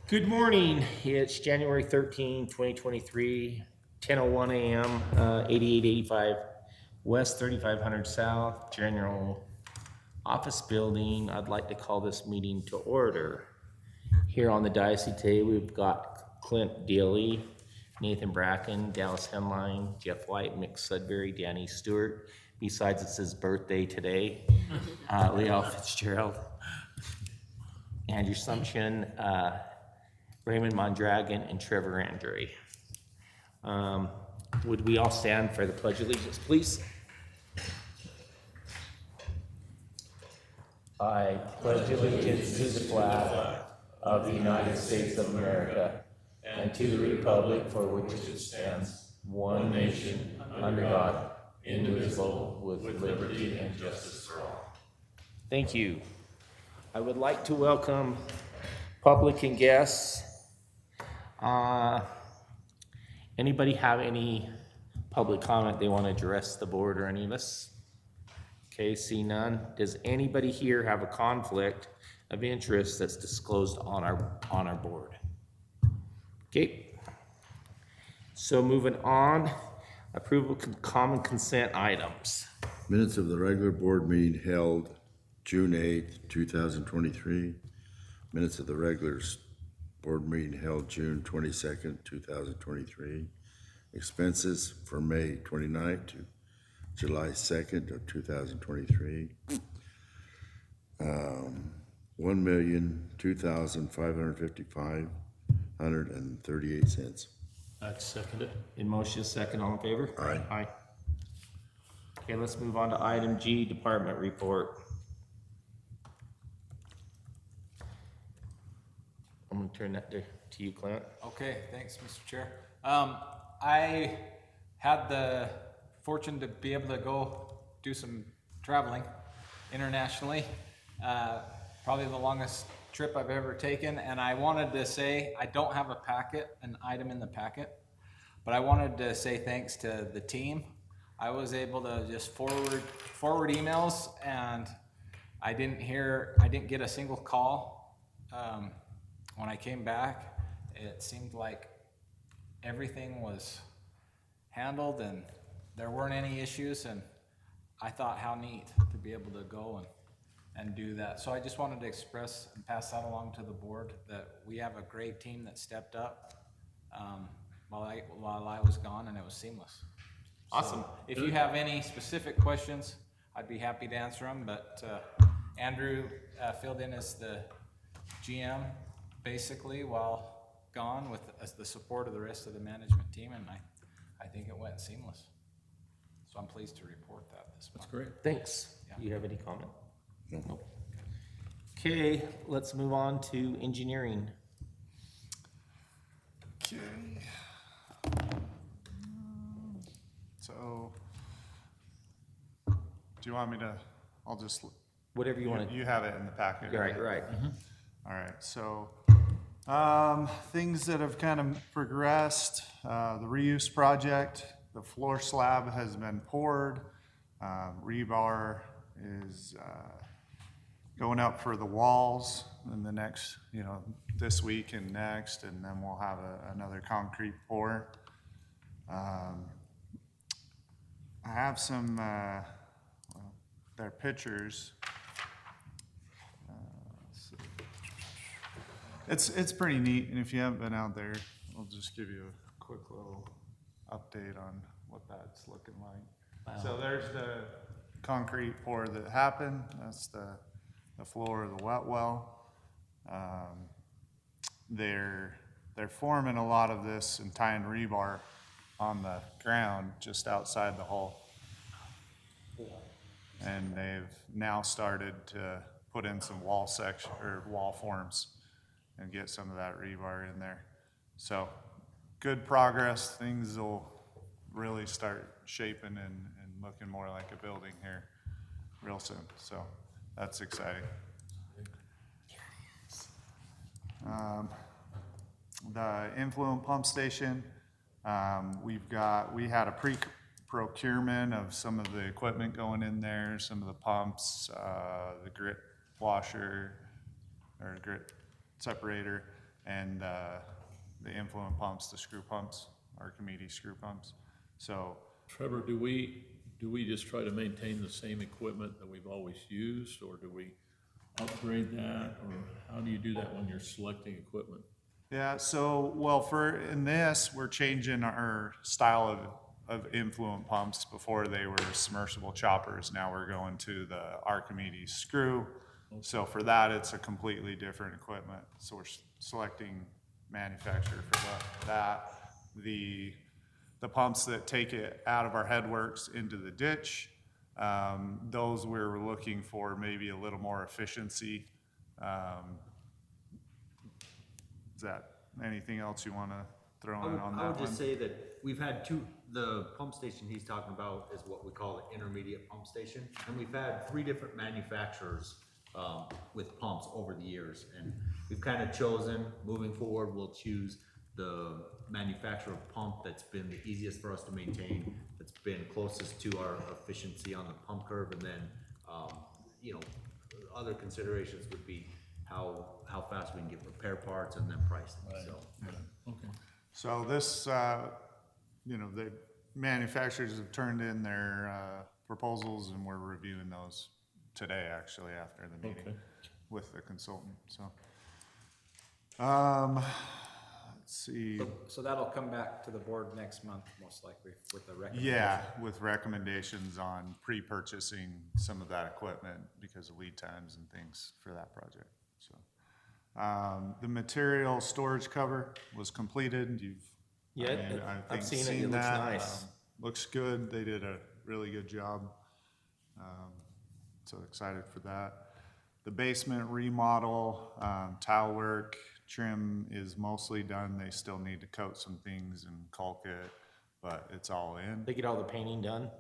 Good morning. It's January 13, 2023, 10:01 a.m., 8885 West 3500 South, General Office Building. I'd like to call this meeting to order. Here on the diocese today, we've got Clint Daly, Nathan Bracken, Dallas Henline, Jeff White, Mick Sudbury, Danny Stewart. Besides, it's his birthday today. Leo Fitzgerald, Andrew Sumption, Raymond Mondragon, and Trevor Andre. Would we all stand for the Pledge of Allegiance, please? I pledge allegiance to the flag of the United States of America and to the republic for which it stands, one nation, under God, indivisible, with liberty and justice for all. Thank you. I would like to welcome public and guests. Anybody have any public comment they want to address the board or any of us? Okay, see none. Does anybody here have a conflict of interest that's disclosed on our board? Okay. So moving on, approval of common consent items. Minutes of the regular board meeting held June 8th, 2023. Minutes of the regular board meeting held June 22nd, 2023. Expenses for May 29th to July 2nd of 2023. $1,002,555.38. I'd second it. In motion, second, all in favor? Aye. Aye. Okay, let's move on to item G, department report. I'm gonna turn that to you, Clint. Okay, thanks, Mr. Chair. I had the fortune to be able to go do some traveling internationally. Probably the longest trip I've ever taken, and I wanted to say, I don't have an item in the packet, but I wanted to say thanks to the team. I was able to just forward emails, and I didn't get a single call. When I came back, it seemed like everything was handled and there weren't any issues, and I thought how neat to be able to go and do that. So I just wanted to express and pass that along to the board that we have a great team that stepped up while I was gone, and it was seamless. Awesome. So if you have any specific questions, I'd be happy to answer them, but Andrew filled in as the GM basically while gone with the support of the rest of the management team, and I think it went seamless. So I'm pleased to report that this month. That's great. Thanks. Yeah. Do you have any comment? No. Okay, let's move on to engineering. Okay. So, do you want me to, I'll just, Whatever you want to. you have it in the packet. Right. All right, so, things that have kind of progressed, the reuse project, the floor slab has been poured. Rebar is, going up for the walls in the next, this week and next, and then we'll have another concrete pour. I have some, they're pictures. It's pretty neat, and if you haven't been out there, I'll just give you a quick little update on what that's looking like. Wow. So there's the concrete pour that happened. That's the floor of the wet well. They're forming a lot of this and tying rebar on the ground just outside the hole. And they've now started to put in some wall section or wall forms and get some of that rebar in there. So good progress. Things will really start shaping and looking more like a building here real soon. So that's exciting. The influent pump station, we had a procurement of some of the equipment going in there, some of the pumps, the grit washer or grit separator, and the influent pumps, the screw pumps, Archimedes screw pumps. So Trevor, do we just try to maintain the same equipment that we've always used, or do we upgrade that, or how do you do that when you're selecting equipment? yeah, so, well, in this, we're changing our style of influent pumps. Before they were submersible choppers, now we're going to the Archimedes screw. So for that, it's a completely different equipment. So we're selecting manufacturer for that. The pumps that take it out of our headworks into the ditch, those we're looking for maybe a little more efficiency. Is that anything else you want to throw in on that one? I would just say that we've had the pump station he's talking about is what we call the intermediate pump station. And we've had 3 different manufacturers with pumps over the years. And we've kind of chosen, moving forward, we'll choose the manufacturer of pump that's been the easiest for us to maintain, that's been closest to our efficiency on the pump curve. And then, you know, other considerations would be how fast we can get repair parts and then pricing, so. Okay. So this, you know, the manufacturers have turned in their proposals, and we're reviewing those today, actually, after the meeting Okay. with the consultant, so. Let's see, So that'll come back to the board next month, most likely, with the recommendation. yeah, with recommendations on pre-purchasing some of that equipment because of lead times and things for that project, so. The material storage cover was completed. Yeah, I I've think seen it. It looks that. nice. Looks good. They did a really good job. So excited for that. The basement remodel, tile work, trim is mostly done. They still need to coat some things and caulk it, but it's all in. They get all the painting done?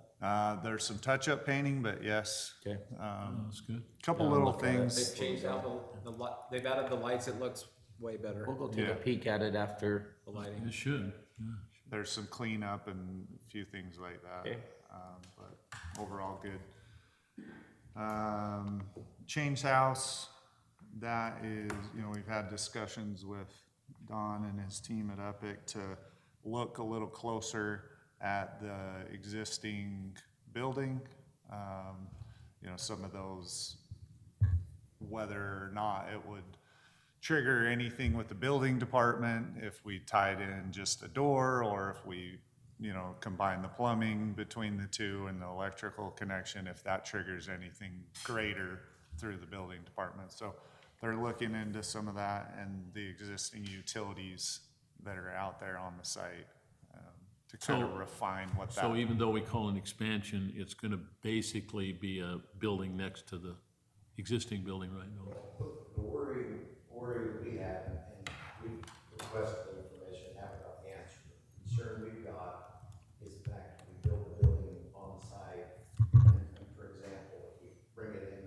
There's some touch-up painting, but yes, Okay. That's good. couple Yeah, little look at it. things. They've changed out the light, they've added the lights, it looks way better, We'll go take Yeah. a peek at it after. the lighting. It should, yeah. There's some cleanup and a few things like that. Okay. But overall, good. Change house, that is, you know, we've had discussions with Don and his team at Epic to look a little closer at the existing building. You know, some of those, whether or not it would trigger anything with the building department, if we tied in just a door, or if we, you know, combine the plumbing between the two and the electrical connection, if that triggers anything greater through the building department. So they're looking into some of that and the existing utilities that are out there on the site, to kind of So- refine what that. So even though we call it an expansion, it's gonna basically be a building next to the existing building right now. The worry we have, and we requested the information, haven't got the answer. The concern we've got is the fact that we build a building on the site, and for example, if we bring it in,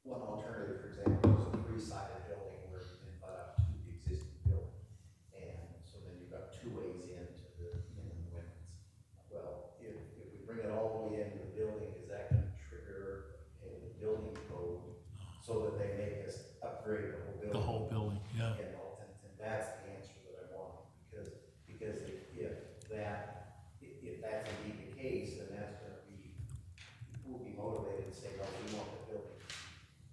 one alternative, for example, is a 3-sided building where you can butt up to the existing building. And so then you've got 2 ways into the men and the women's. Well, if we bring it all the way into the building, is that gonna trigger a building code so that they make us upgrade the whole building? The whole building, yeah. You know, and that's the answer that I want, because if that's indeed the case, then that's gonna be, people will be motivated to say, no, we want the building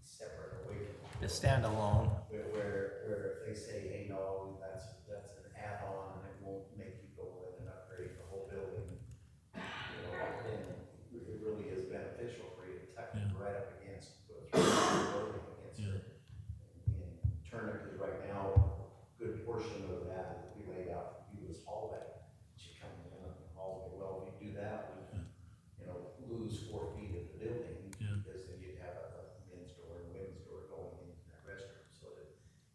separate away from. Just stand alone. Where if they say, hey, no, that's an add-on, and it won't make you go in and upgrade the whole building, you know, then it really is beneficial for you to tuck it right up against, put a 3-story building against it. And turn it, because right now, a good portion of that that we laid out for you is hallway. She comes in and hallway, well, if you do that, we, you know, lose 4 feet of the building, because then you'd have a men's door and women's door going into that restroom, so that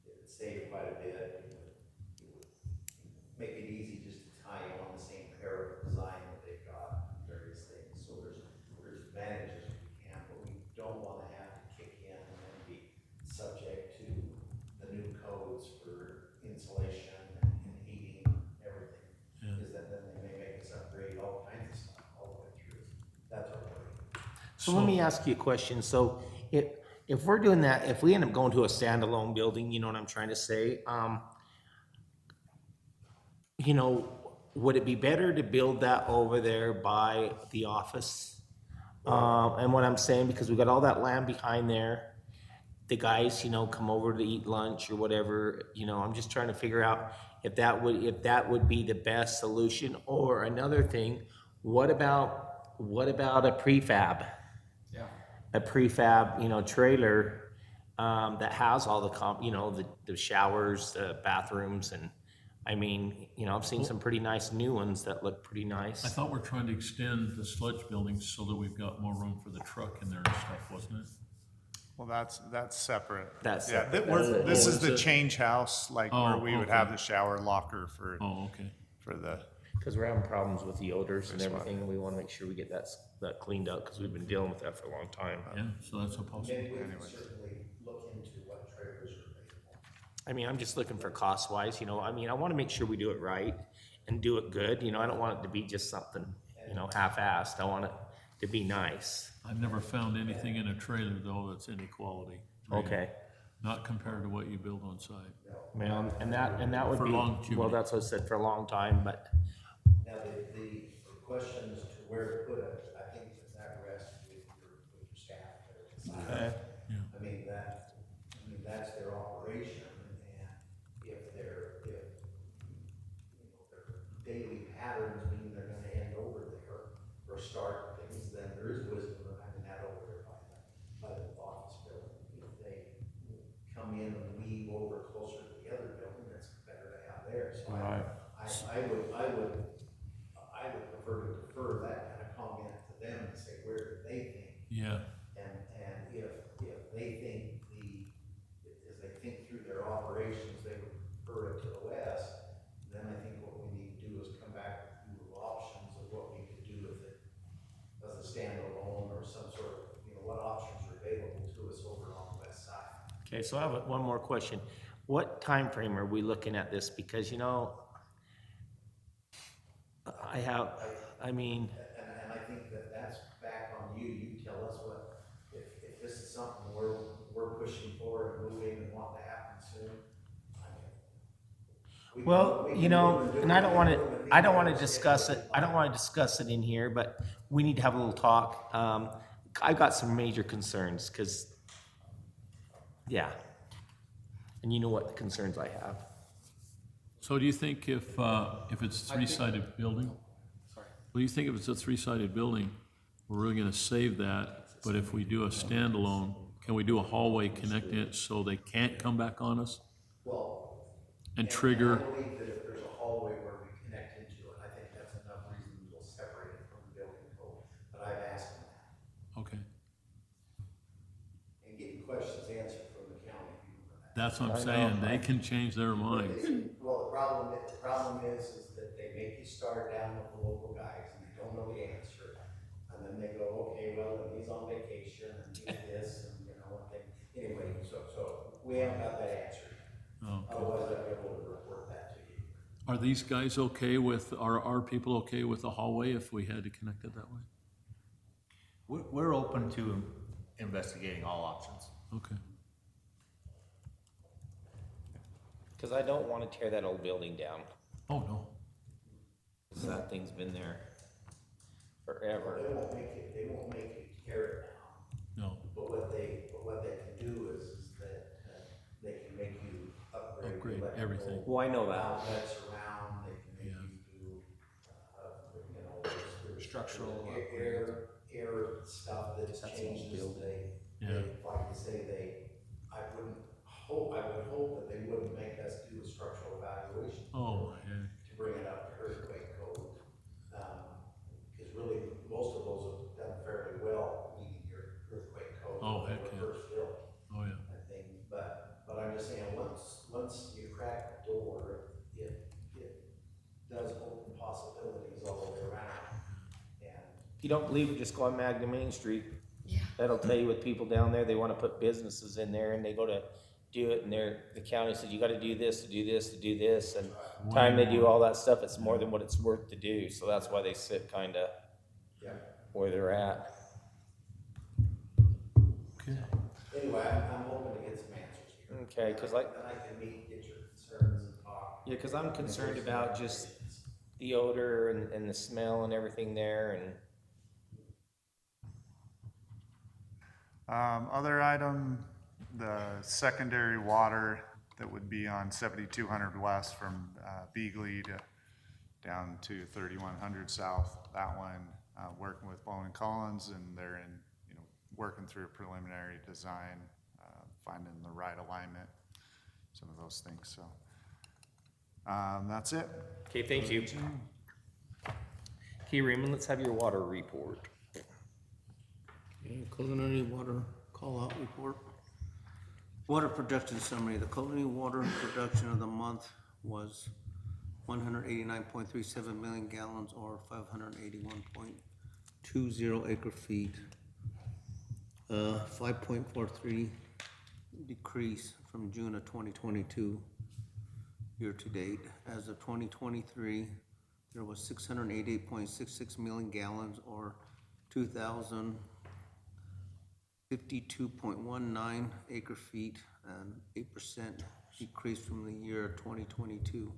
it would save quite a bit. It would make it easy just to tie on the same pair of design that they've got, and various things. So there's advantages we can, but we don't wanna have to kick in and then be subject to the new codes for insulation and heating, everything. Because then they may make us upgrade all kinds of stuff all the way through. That's our worry. So let me ask you a question. So if we're doing that, if we end up going to a standalone building, you know what I'm trying to say? You know, would it be better to build that over there by the office? And what I'm saying, because we got all that land behind there, the guys, you know, come over to eat lunch or whatever, you know, I'm just trying to figure out if that would be the best solution. Or another thing, what about a prefab? Yeah. A prefab, you know, trailer, that has all you know, the showers, the bathrooms, and, I mean, you know, I've seen some pretty nice new ones that look pretty I nice. thought we're trying to extend the sludge building so that we've got more room for the truck in there and stuff, wasn't it? Well, that's separate. That's Yeah, separate. this is is the it? change house, like where Oh, we would okay. have the shower locker for Oh, okay. the, Because we're having problems with the odors and everything, and we want to make sure we get that cleaned up, because we've been dealing with that for a long time. Yeah, so that's a possibility. Maybe we can certainly look into what trailers are available. I mean, I'm just looking for cost wise, you know, I mean, I want to make sure we do it right and do it good, you know, I don't want it to be just something, you know, half-assed, I want it to be nice. I've never found anything in a trailer though that's any quality. Okay, Not compared to what you build on site. well, and that would For be, longevity. well, that's what I said, for a long time, but, Now, the question as to where to put it, I think that rests with your staff. okay, I mean, that's their operation, and if their daily patterns mean they're gonna end over there or start things, then there is wisdom in having that over there by the office building. If they come in and weave over closer to the other building, it's better to have there, so Right. I would prefer to defer that kind of comment to them and say, where do they think? Yeah, And if they think as they think through their operations, they would prefer it to the west, then I think what we need to do is come back with few options of what we could do with it as a standalone or some sort of, you know, what options are available to us over on the west side. okay, so I have one more question. What time frame are we looking at this? Because, you know, I mean, And I think that's back on you. You tell us what, if this is something we're pushing for and moving and want to happen soon. I mean, we can- well, we you can know, move and do and I don't want it. to, I don't want to discuss it, I don't want to discuss it in here, but we need to have a little talk. I've got some major concerns, because, yeah. And you know what the concerns I have. so do you think if it's a three-sided building? Sorry. What do you think if it's a three-sided building, we're really gonna save that, but if we do a standalone, can we do a hallway connecting it so they can't come back on us Well. and I trigger? believe that if there's a hallway where we connect into it, I think that's enough reason we'll separate it from the building code. But I've asked them that Okay, and getting questions answered from the county people for that. that's what I'm I know. saying, they can change their minds. Well, the problem is that they make you start down with the local guys and they don't know the answer. And then they go, okay, well, and he's on vacation and he's this and you know, what they, anyway, so we haven't got that answer. Oh. Otherwise I'd be able to report that to you. Are these guys okay with, are our people okay with the hallway if we had to connect it that way? We're open to investigating all options. Okay. Because I don't want to tear that old building down. Oh, no. 'Cause that thing's been there forever. They won't make you tear it down. No, But what they can do is that they can make you upgrade. Upgrade electrical everything. Well, I know that. Outlets around, they can make Yeah. you do, you know, there's Structural air stuff that That's an old changes, building. Yeah. like you say, I would hope that they wouldn't make us do a structural evaluation oh, yeah, to bring it up to earthquake code. Cause really, most of those have done fairly well meeting your earthquake code. Oh, when they heck were yeah. First built, oh, yeah. I think, but I'm just saying, once you crack the door, it does open possibilities all the way around. And If you don't believe it, just go on Magna Main Street. That'll tell you with people down there, they want to put businesses in there and they go to do it and the county says, you gotta do this, to do this, to do this, and time they do all that stuff, it's more than what it's worth to do, so that's why they sit kinda yeah. where they're at. Okay. do, I'm hoping to get some answers here. Okay, 'cause like- Then I can meet, get your concerns and talk. Yeah, cause I'm concerned about just the odor and the smell and everything there and. Other item, the secondary water that would be on 7200 west from Beagley to down to 3100 south. That one, working with Bowman Collins, and they're in, working through a preliminary design, finding the right alignment, some of those things, so. That's it. Okay, thank you. Okay, Raymond, let's have your water report. Okay, culinary water call-out report. Water production summary. The culinary water production of the month was 189.37 million gallons, or 581.20 acre feet. 5.43 decrease from June of 2022 year to date. As of 2023, there was 688.66 million gallons, or 2,052.19 acre feet, and 8% decrease from the year 2022.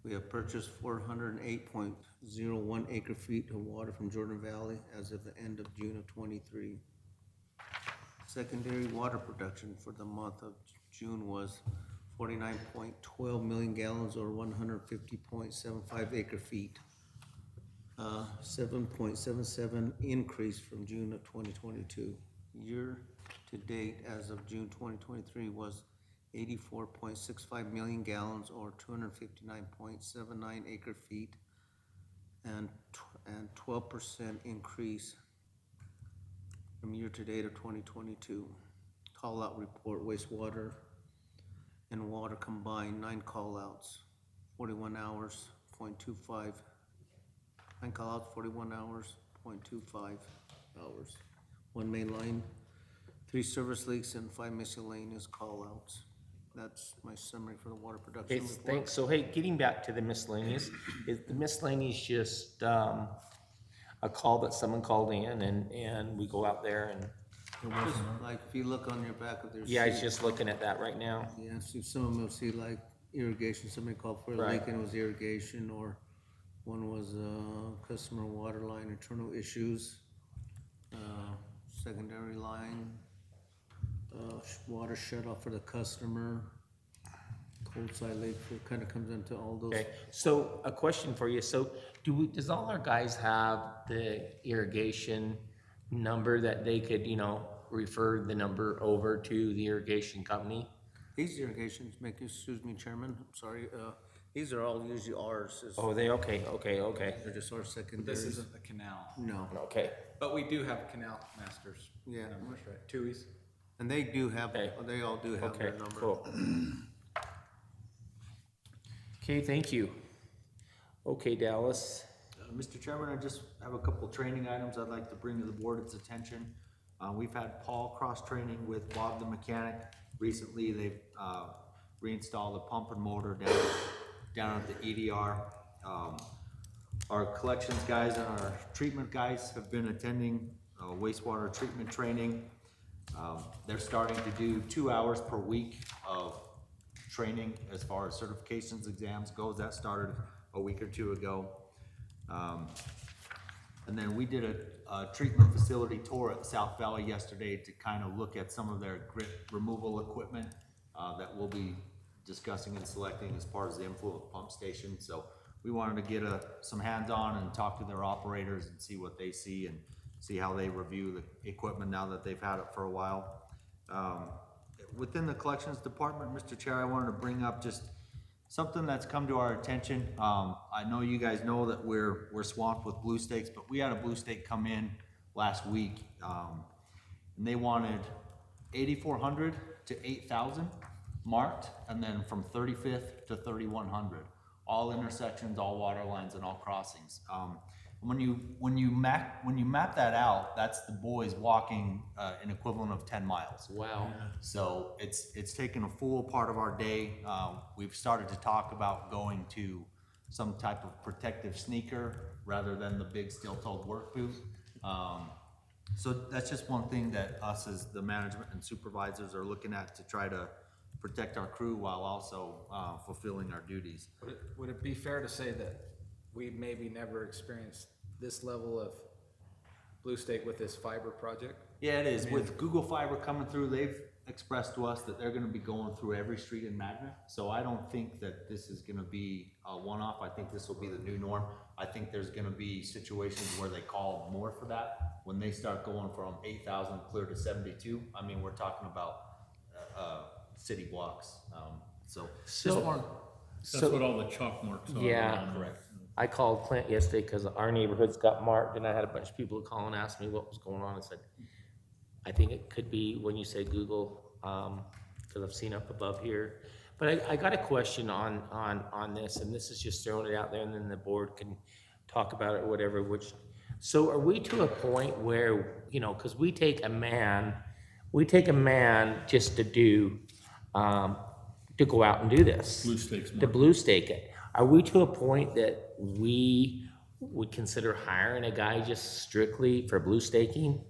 We have purchased 408.01 acre feet of water from Jordan Valley as of the end of June of 23. Secondary water production for the month of June was 49.12 million gallons, or 150.75 acre feet. 7.77 increase from June of 2022. Year to date, as of June 2023, was 84.65 million gallons, or 259.79 acre feet, and 12% increase from year to date of 2022. Call out report: wastewater and water combined, 9 call outs, 41 hours, 0.25. 9 call outs, 41 hours, 0.25 hours. 1 main line, 3 service leaks, and 5 miscellaneous call outs. That's my summary for the water production Okay, report. thanks. So hey, getting back to the miscellaneous, is the miscellaneous just, a call that someone called in and we go out there and, Just like if you look on your back of their yeah, I was sheet, just looking at that right now. yeah, so some of them will see like irrigation, somebody called for a Right. leak and it was irrigation, or one was customer water line internal issues, secondary line, water shut off for the customer, cold side leak, it kind of comes into all those. Okay, so a question for you. So does all our guys have the irrigation number that they could, refer the number over to the irrigation company? These irrigations, excuse me, Chairman, I'm sorry, these are all usually ours, Oh, okay. they're just our This secondaries. isn't the canal, No, Okay, but we do have canal masters. yeah, Numbers, right? Tuies. and they do have, Okay. they all do have okay, their number. cool. Okay, thank you. Okay, Dallas. Mr. Chairman, I just have a couple training items I'd like to bring to the board's attention. We've had Paul cross-training with Bob the mechanic. Recently, they've reinstalled the pump and motor down at the EDR. Our collections guys and our treatment guys have been attending wastewater treatment training. They're starting to do 2 hours per week of training as far as certifications exams goes. That started a week or 2 ago. And then we did a treatment facility tour at South Valley yesterday to kind of look at some of their grit removal equipment that we'll be discussing and selecting as part of the influent pump station. So we wanted to get some hands-on and talk to their operators and see what they see and see how they review the equipment now that they've had it for a while. Within the collections department, Mr. Chair, I wanted to bring up just something that's come to our attention. I know you guys know that we're swamped with blue stakes, but we had a blue stake come in last week, and they wanted 8,400 to 8,000 marked, and then from 35th to 3,100, all intersections, all water lines, and all crossings. When you map that out, that's the boys walking an equivalent of 10 miles. Wow. So it's taken a full part of our day. We've started to talk about going to some type of protective sneaker rather than the big steel-toed work boot. So that's just one thing that us as the management and supervisors are looking at to try to protect our crew while also fulfilling our duties. Would it be fair to say that we maybe never experienced this level of Blue State with this fiber project? Yeah, it is. With Google Fiber coming through, they've expressed to us that they're gonna be going through every street in Magna. So I don't think that this is gonna be a one-off. I think this will be the new norm. I think there's gonna be situations where they call more for that. When they start going from 8,000 clear to 72, I mean, we're talking about, city blocks. So just So- more, That's what all the chalk marks are. Yeah. around. correct. I called Clint yesterday because our neighborhoods got marked, and I had a bunch of people call and ask me what was going on. I said, I think it could be when you say Google, because I've seen up above here. But I got a question on this, and this is just throwing it out there, and then the board can talk about it or whatever, so are we to a point where, you know, because we take a man just to do, to go out and do this. Blue Stakes To mark. blue stake it. Are we to a point that we would consider hiring a guy just strictly for blue staking?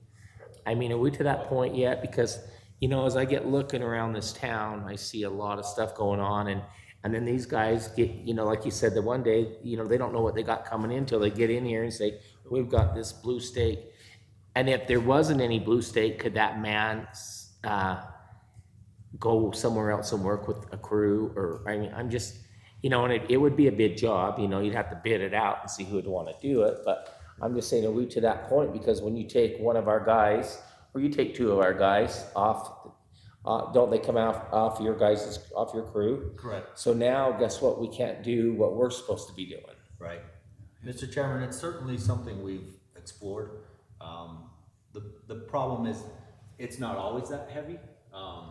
I mean, are we to that point yet? Because, you know, as I get looking around this town, I see a lot of stuff going on, and then these guys get, you know, like you said, the one day, you know, they don't know what they got coming in till they get in here and say, we've got this blue stake. And if there wasn't any blue stake, could that man, go somewhere else and work with a crew? Or, I mean, I'm just, you know, and it would be a bid job, you know, you'd have to bid it out and see who would wanna do it, but I'm just saying, are we to that point? Because when you take one of our guys, or you take two of our guys off, don't they come off your crew? Correct. So now, guess what, we can't do what we're supposed to be doing. Right. Mr. Chairman, it's certainly something we've explored. The problem is, it's not always that heavy.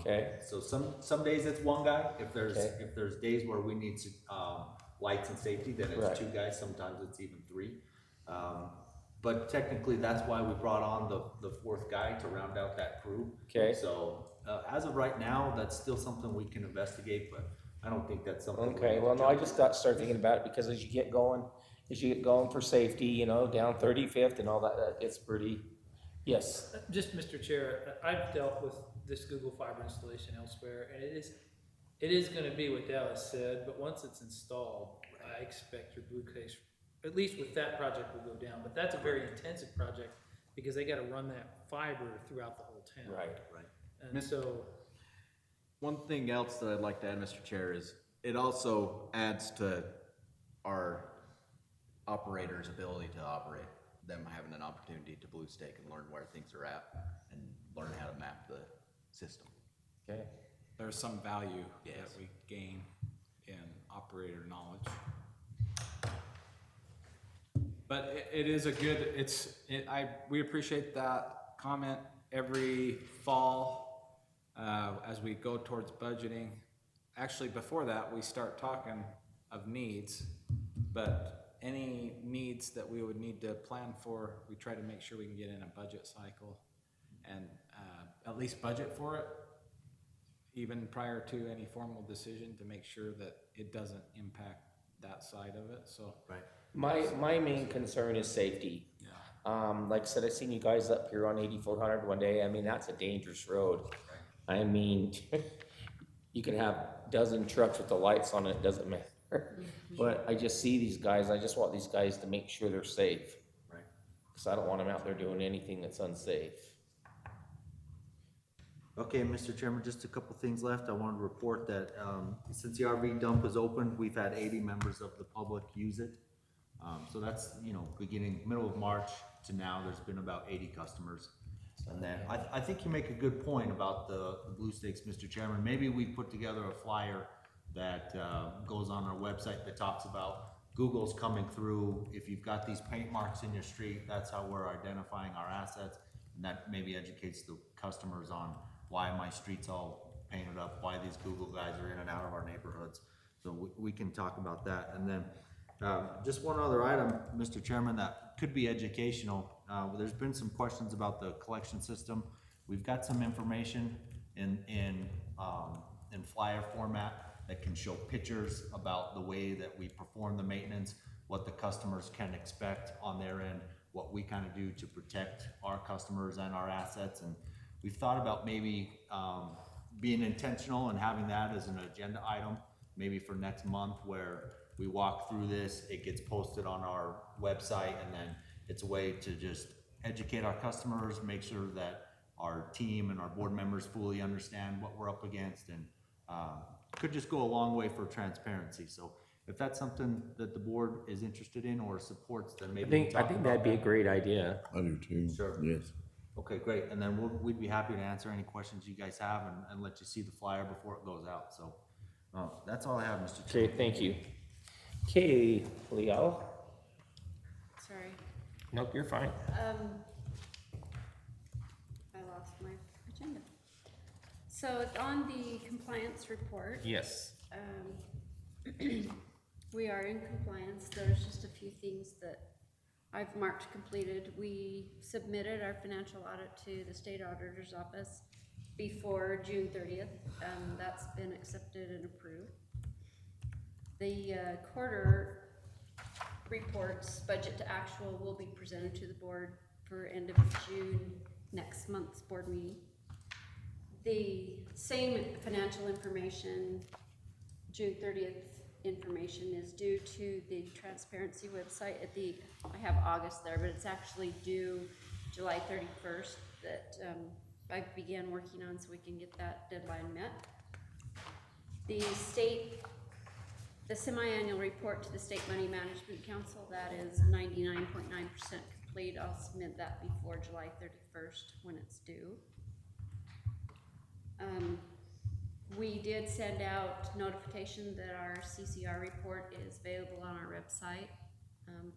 Okay. So some days it's one guy. If Okay. there's days where we need lights and safety, then Right. it's two guys, sometimes it's even three. But technically, that's why we brought on the fourth guy to round out that crew. Okay. So, as of right now, that's still something we can investigate, but I don't think that's something. Okay, well, no, I just start thinking about it, because as you get going for safety, you know, down 35th and all that, it's pretty, yes. Just, Mr. Chair, I've dealt with this Google Fiber installation elsewhere, and it is gonna be what Dallas said, but once it's installed, I expect your blue case, at least with that project, will go down, but that's a very intensive project, because they gotta run that fiber throughout the whole town. Right. And so, One thing else that I'd like to add, Mr. Chair, is it also adds to our operators' ability to operate, them having an opportunity to blue stake and learn where things are at and learn how to map the system. Okay. There's some value Yes. that we gain in operator knowledge. But it is a good, we appreciate that comment every fall, as we go towards budgeting. Actually, before that, we start talking of needs, but any needs that we would need to plan for, we try to make sure we can get in a budget cycle and, at least budget for it, even prior to any formal decision, to make sure that it doesn't impact that side of it, so. Right. My main concern is safety. Like I said, I seen you guys up here on 8400 one day. I mean, that's a dangerous road. I mean, you can have a dozen trucks with the lights on it, it doesn't matter. But I just see these guys, I just want these guys to make sure they're safe. Right. Because I don't want them out there doing anything that's unsafe. Okay, Mr. Chairman, just a couple things left. I wanted to report that, since the RV dump is open, we've had 80 members of the public use it. So that's, you know, middle of March to now, there's been about 80 customers. And then, I think you make a good point about the blue stakes, Mr. Chairman. Maybe we put together a flyer that, goes on our website that talks about Google's coming through. If you've got these paint marks in your street, that's how we're identifying our assets. And that maybe educates the customers on why my street's all painted up, why these Google guys are in and out of our neighborhoods. So we can talk about that. And then, just one other item, Mr. Chairman, that could be educational. There's been some questions about the collection system. We've got some information in flyer format that can show pictures about the way that we perform the maintenance, what the customers can expect on their end, what we kind of do to protect our customers and our assets. And we've thought about maybe being intentional and having that as an agenda item, maybe for next month, where we walk through this, it gets posted on our website, and then it's a way to just educate our customers, make sure that our team and our board members fully understand what we're up against, and could just go a long way for transparency. So if that's something that the board is interested in or supports, then maybe we I talk think about that'd be a that. great idea. I do too. Sure. Yes. Okay, great. And then we'd be happy to answer any questions you guys have and let you see the flyer before it goes out. So that's all I have, Mr. Chair. Okay, thank you. Okay, Leo? Sorry, Nope, you're fine. I lost my agenda. So on the compliance report, Yes. we are in compliance. There's just a few things that I've marked completed. We submitted our financial audit to the state auditor's office before June 30th. That's been accepted and approved. The quarter reports, budget to actual, will be presented to the board for end of June, next month's board meeting. The same financial information, June 30th information, is due to the transparency website at I have August there, but it's actually due July 31st that I began working on, so we can get that deadline met. The semi-annual report to the State Money Management Council, that is 99.9% complete. I'll submit that before July 31st when it's due. We did send out notification that our CCR report is available on our website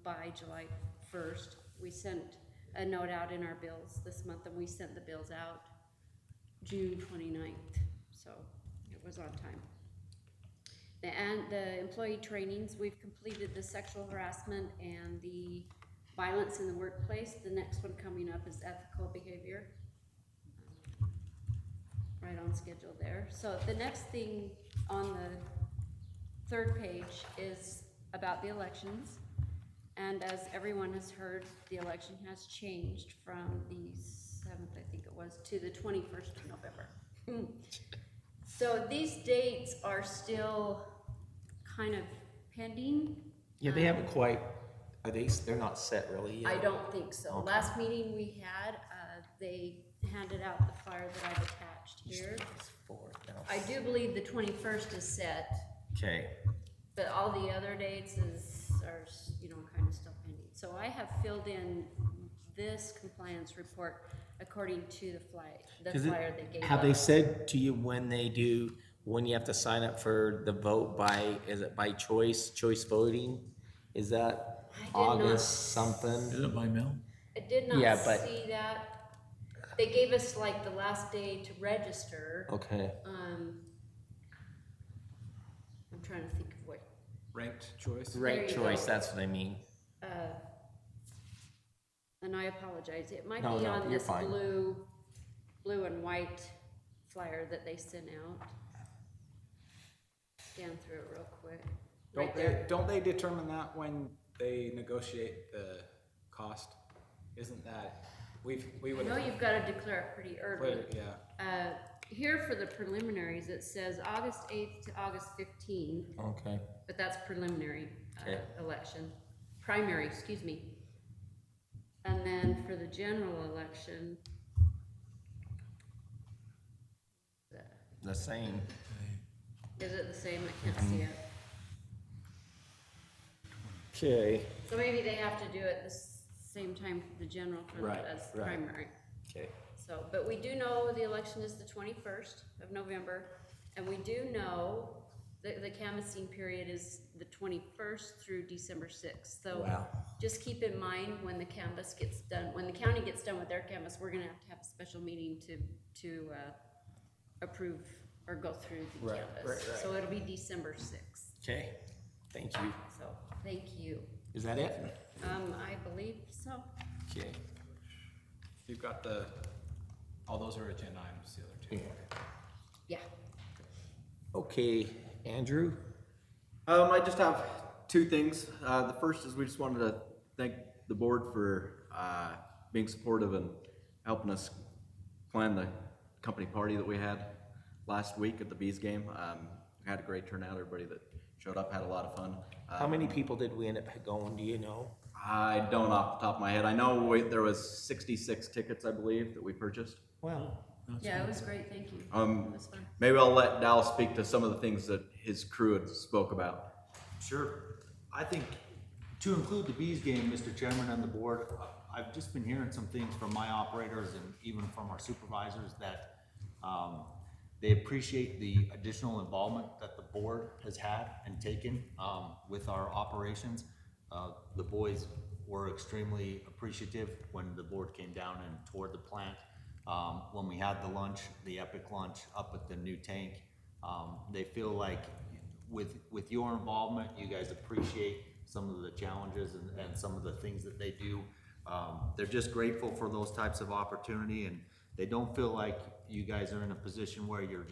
by July 1st. We sent a note out in our bills this month, and we sent the bills out June 29th, so it was on time. And the employee trainings, we've completed the sexual harassment and the violence in the workplace. The next one coming up is ethical behavior. Right on schedule there. So the next thing on the third page is about the elections. And as everyone has heard, the election has changed from the 7th, I think it was, to the 21st of November. So these dates are still kind of pending. Yeah, they haven't quite, they're not set really yet? I don't think so. Okay. Last meeting we had, they handed out the flyer that I've attached here. I do believe the 21st is set, Okay, but all the other dates are, kind of still pending. So I have filled in this compliance report according to the flyer they gave us. have they said to you when you have to sign up for the vote is it by choice voting? Is that I did not August something? Is it by mail? I did not Yeah, but- see that. They gave us like the last day to register. Okay, I'm trying to think of what, Ranked choice. right you choice, go. that's what I mean. and I apologize, it might No, be no, on you're this fine. blue and white flyer that they sent out. Scan through it real quick. Right there. Don't they determine that when they negotiate the cost? Isn't that, we I would know have. you've gotta declare it pretty early. Yeah, Here for the preliminaries, it says August 8th to August 15th, Okay, but that's preliminary Okay. election, primary, excuse me. And then for the general election, the same. is it the same? I can't see it. Okay, So maybe they have to do it the same time for the general Right, as right. primary. okay. So, but we do know the election is the 21st of November, and we do know the canvassing period is the 21st through December 6th. So Wow. just keep in mind when the canvass gets done, when the county gets done with their canvass, we're gonna have to have a special meeting to approve or go through the Right, canvass. right. So it'll be December 6th. Okay, thank you. So, thank you. Is that it? I believe so. Okay. you've got all those are agenda items, the other two. Yeah. Okay, Andrew? I just have two things. The first is we just wanted to thank the board for being supportive and helping us plan the company party that we had last week at the Bees game. Had a great turnout. Everybody that showed up had a lot of fun. How many people did we end up going, do you know? I don't off the top of my head. I know there was 66 tickets, I believe, that we purchased. Wow. Yeah, it was great, thank you. It was fun. Maybe I'll let Dallas speak to some of the things that his crew had spoke about. Sure. I think to include the Bees game, Mr. Chairman and the board, I've just been hearing some things from my operators and even from our supervisors that they appreciate the additional involvement that the board has had and taken with our operations. The boys were extremely appreciative when the board came down and toured the plant. When we had the lunch, the epic lunch up at the new tank, they feel like with your involvement, you guys appreciate some of the challenges and some of the things that they do. They're just grateful for those types of opportunity, and they don't feel like you guys are in a position where you're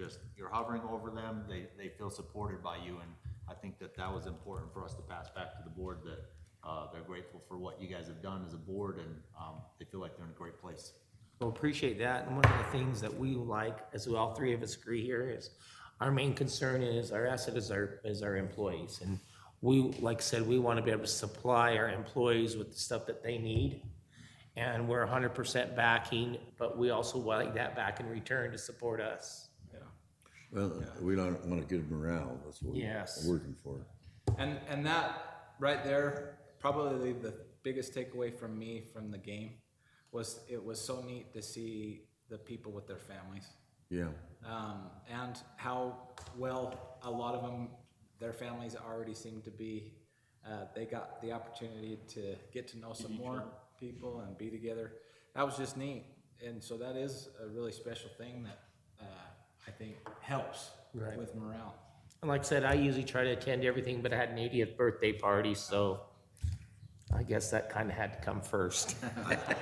hovering over them. They feel supported by you, and I think that was important for us to pass back to the board, that they're grateful for what you guys have done as a board, and they feel like they're in a great place. Well, appreciate that. And one of the things that we like, as we all three of us agree here, is our main concern is our asset is our employees. And we, like I said, we want to be able to supply our employees with the stuff that they need. And we're 100% backing, but we also like that back in return to support us. Well, we don't want to get morale, that's what Yes. we're working for. And that right there, probably the biggest takeaway from me from the game was it was so neat to see the people with their families. Yeah, And how well a lot of them, their families already seem to be, they got the opportunity to get to know some more people and be together. That was just neat. And so that is a really special thing that I think helps with morale. And like I said, I usually try to attend everything, but I had an 80th birthday party, so I guess that kind of had to come first.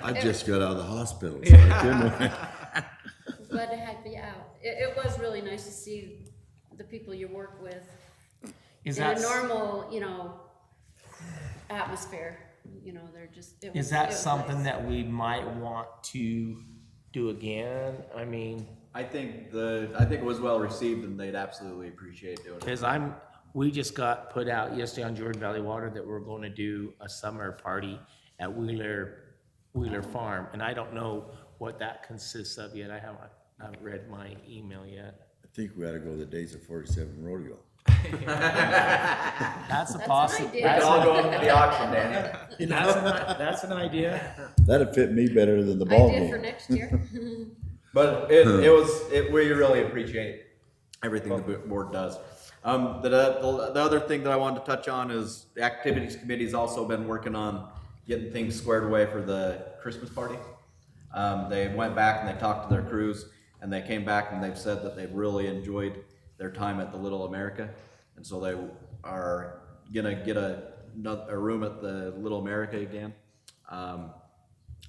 I just got out of the hospital, so I couldn't. Glad to have you out. It was really nice to see the people you work with Is in a that normal, atmosphere. They're just. Is that something that we might want to do again? I mean, I think it was well received, and they'd absolutely appreciate doing it. because we just got put out yesterday on Jordan Valley Water that we're going to do a summer party at Wheeler Farm, and I don't know what that consists of yet. I haven't read my email yet. I think we ought to go to the Days of 47 rodeo. That's a That's possibility. an idea. I'll go into the auction, Danny. That's an idea. That'd fit me better than the ball Idea for game. next year. But we really appreciate everything the board does. The other thing that I wanted to touch on is the activities committee's also been working on getting things squared away for the Christmas party. They went back and they talked to their crews, and they came back and they've said that they've really enjoyed their time at the Little America, and so they are gonna get a room at the Little America again.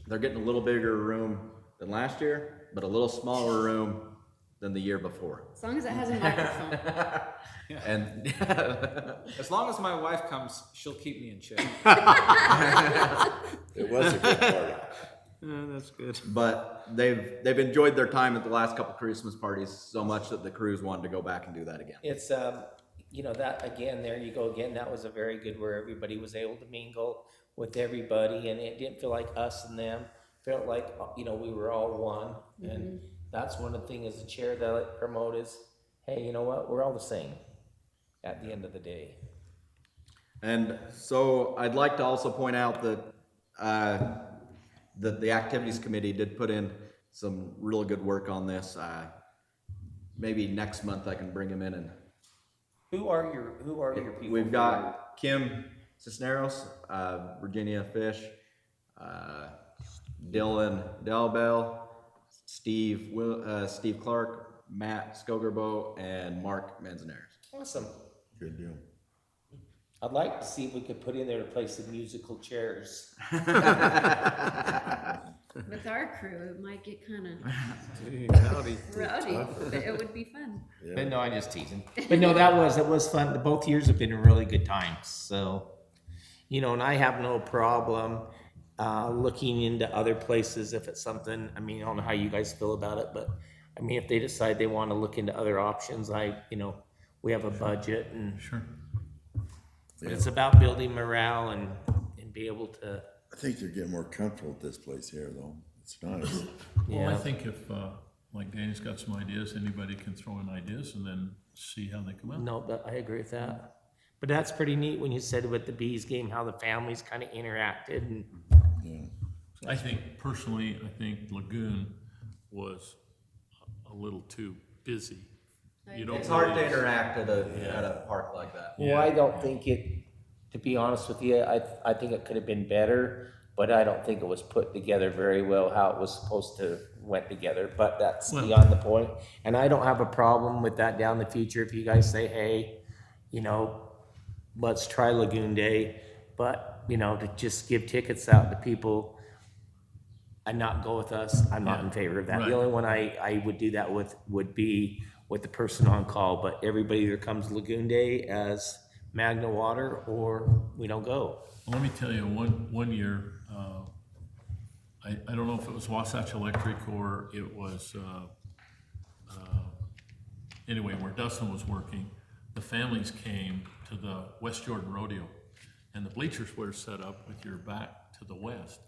They're getting a little bigger room than last year, but a little smaller room than the year before. As long as it has a microphone. And As long as my wife comes, she'll keep me in check. It was a good party. That's good. but they've enjoyed their time at the last couple Christmas parties so much that the crews wanted to go back and do that again. It's, that, again, there you go again, that was a very good where everybody was able to mingle with everybody, and it didn't feel like us and them, felt like, we were all one, and that's one of the things as a chair that I like to promote is, hey, you know what, we're all the same at the end of the day. And so I'd like to also point out that that the activities committee did put in some really good work on this. Maybe next month I can bring them in, and Who are your people? we've got Kim Cisneros, Virginia Fish, Dylan Delbell, Steve Clark, Matt Skogerbo, and Mark Manzanares. Awesome. Good deal. I'd like to see if we could put in there to play some musical chairs. With our crew, it might get kind of rowdy, but it would be fun. But no, I'm just teasing. But no, it was fun. Both years have been really good times. So, and I have no problem looking into other places if it's something, I mean, I don't know how you guys feel about it, but I mean, if they decide they want to look into other options, we have a budget and Sure. but it's about building morale and be able to, I think they're getting more comfortable with this place here, though. It's nice. Well, I yeah. think if, like Danny's got some ideas, anybody can throw in ideas and then see how they come out. No, but I agree with that. But that's pretty neat when you said with the Bees game, how the families kind of interacted and, Yeah. I think, personally, I think Lagoon was a little too busy. You don't It's hard to really- interact at a park like that. well, I don't think it, to be honest with you, I think it could have been better, but I don't think it was put together very well, how it was supposed to went together, but that's Well- beyond the point. And I don't have a problem with that down the future if you guys say, hey, let's try Lagoon Day, but, to just give tickets out to people and not go with us, I'm not in favor of that. Right. The only one I would do that with would be with the person on call, but everybody either comes Lagoon Day as Magna Water or we don't go. Well, let me tell you, one year, I don't know if it was Wasatch Electric or it was, anyway, where Dustin was working, the families came to the West Jordan Rodeo, and the bleachers were set up with your back to the west.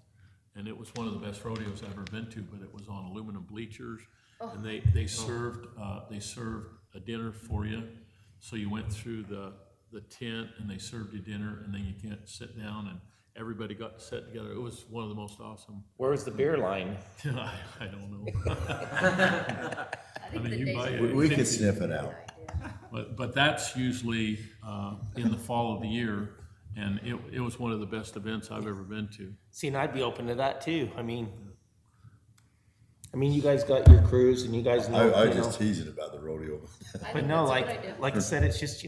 And it was one of the best rodeos I've ever been to, but it was on aluminum bleachers, and they served a dinner for you. So you went through the tent, and they served you dinner, and then you can't sit down, and everybody got to sit together. It was one of the most awesome. Where was the beer line? I don't know. I think mean, the you days buy are- it. We could sniff it out. But that's usually in the fall of the year, and it was one of the best events I've ever been to. See, and I'd be open to that too. I mean, you guys got your crews and you guys know. I was just teasing about the rodeo. I But think no, that's a good idea. like I said, it's just,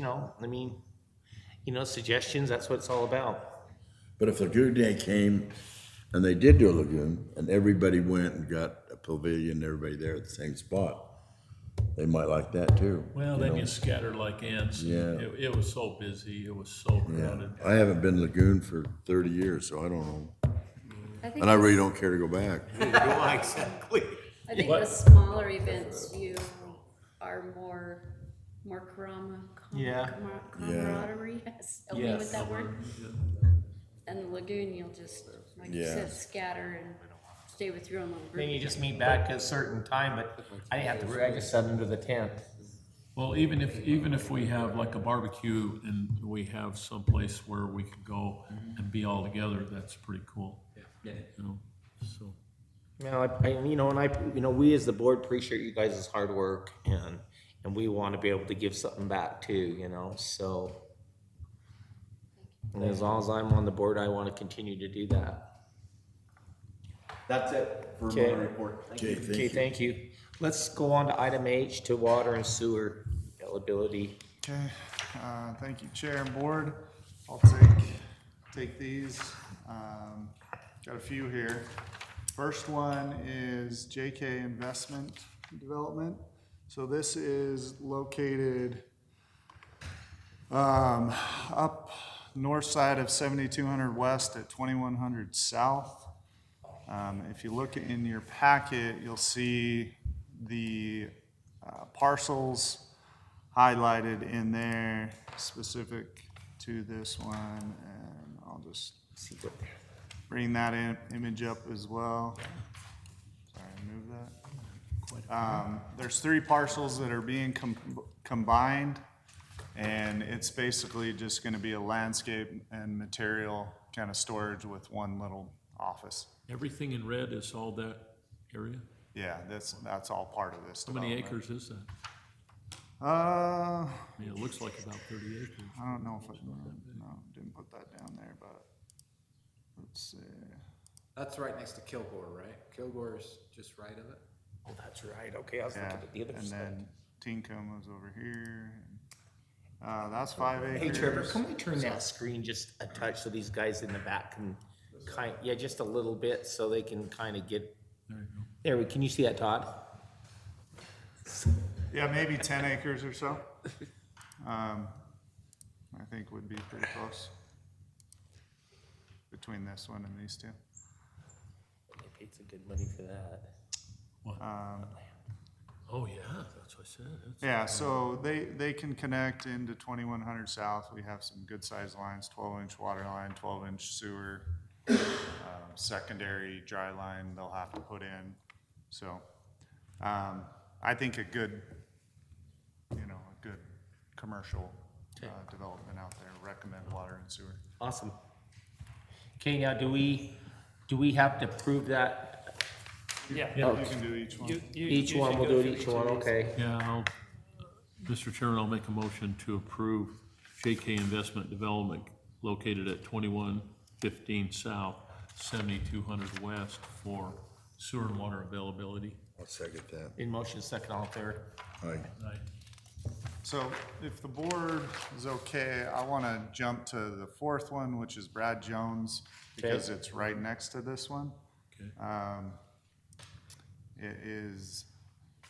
suggestions, that's what it's all about. But if Lagoon Day came and they did do a lagoon and everybody went and got a pavilion, everybody there at the same spot, they might like that too. Well, then you scattered like ants. Yeah. It was so busy, it was so Yeah, crowded. I haven't been Lagoon for 30 years, so I don't know. I think And I the- really don't care to go back. Exactly. I think What? the smaller events, you are more Yeah. camaraderie, help me with that word. And the lagoon, you'll just, like you Yeah. said, scatter and stay with your own little Then group. you just meet back at a certain time, but I didn't have to, I just sat under the tent. Well, even if we have like a barbecue and we have someplace where we could go and be all together, that's pretty cool. Yeah. So. We as the board appreciate you guys' hard work and we want to be able to give something back too, so. And as long as I'm on the board, I want to continue to do that. That's it for Okay. my report. Thank you. Okay, Okay, thank you. thank you. Let's go on to item H, to water and sewer availability. Okay, thank you, Chair and Board. I'll take these. Got a few here. First one is JK Investment Development. So this is located up north side of 7200 west at 2100 south. If you look in your packet, you'll see the parcels highlighted in there specific to this one, and I'll just See what they're. bring that image up as well. Sorry, move that. There's 3 parcels that are being combined, and it's basically just gonna be a landscape and material kind of storage with one little office. Everything in red is all that area? Yeah, that's all part of this How many development. acres is that? Uh, I mean, it looks like about 30 acres. I don't know if no, didn't put that down there, but let's see. That's right next to Kilgore, right? Kilgore's just right of it. Oh, that's right. Okay, I was Yeah, looking at the other and side. then Tinkham was over here. That's 5 acres. Hey Trevor, can we turn that screen just a touch so these guys in the back can just a little bit so they can kind of get, There you go. can you see that, Todd? Yeah, maybe 10 acres or so. I think would be pretty close between this one and these two. Paid some good money for that. Oh, yeah, that's what I said. That's- Yeah, so they can connect into 2100 South. We have some good sized lines, 12-inch water line, 12-inch sewer, secondary dry line they'll have to put in. So, I think a good commercial development out there, recommend water and sewer. Awesome. Okay, now do we have to prove that? You can do each one. Each one, we'll do it each one, okay. Yeah, Mr. Chairman, I'll make a motion to approve JK Investment Development located at 2115 South, 7200 West for sewer and water availability. I'll second that. In motion, second, all in favor? Aye. Aye. So if the board is okay, I want to jump to the fourth one, which is Brad Jones, because Okay. it's right next to this one. Okay. It is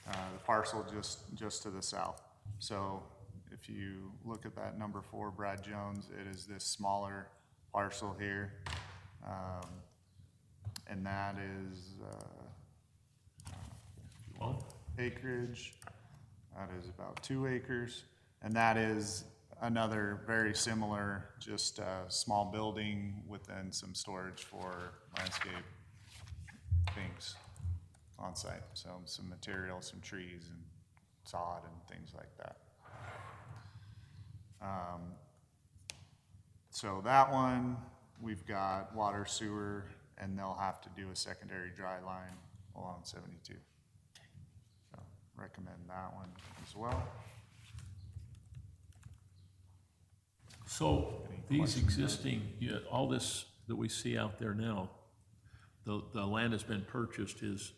the parcel just to the south. So if you look at that number 4, Brad Jones, it is this smaller parcel here. And that is acreage. That is about 2 acres. And that is another very similar, just a small building within some storage for landscape things on site. So some material, some trees and sod and things like that. So that one, we've got water, sewer, and they'll have to do a secondary dry line along 72. So recommend that one as well. So Any these questions? existing, all this that we see out there now, the land has been purchased, these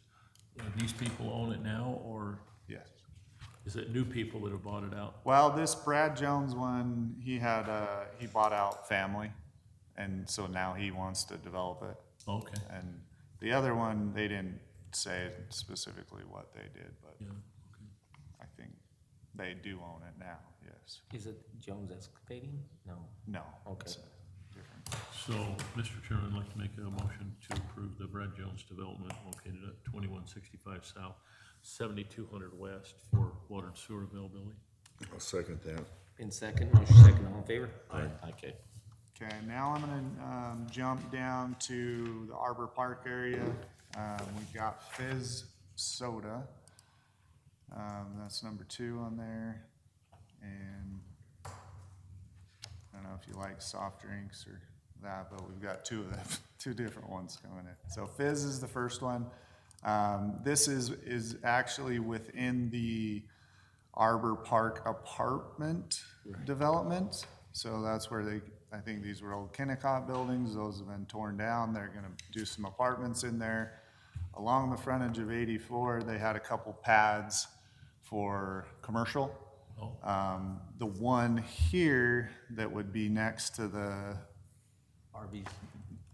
people own it now, or Yes. is it new people that have bought it out? Well, this Brad Jones one, he bought out family, and so now he wants to develop it. Okay, And the other one, they didn't say specifically what they did, but yeah, I think they do own it now, yes. Is it Jones Excavating? No. No. Okay. it's different. so, Mr. Chairman, I'd like to make a motion to approve the Brad Jones development located at 2165 South, 7200 West for water and sewer availability. I'll second that. In second, motion second, all in favor? Aye. Okay. Okay, now I'm gonna jump down to the Arbor Park area. We've got Fizz Soda. That's number 2 on there. And I don't know if you like soft drinks or that, but we've got 2 of them, 2 different ones coming in. So Fizz is the first one. This is actually within the Arbor Park apartment development. So that's where I think these were old Kennecott buildings. Those have been torn down. They're gonna do some apartments in there. Along the frontage of 84, they had a couple pads for commercial. Oh. The one here that would be next to the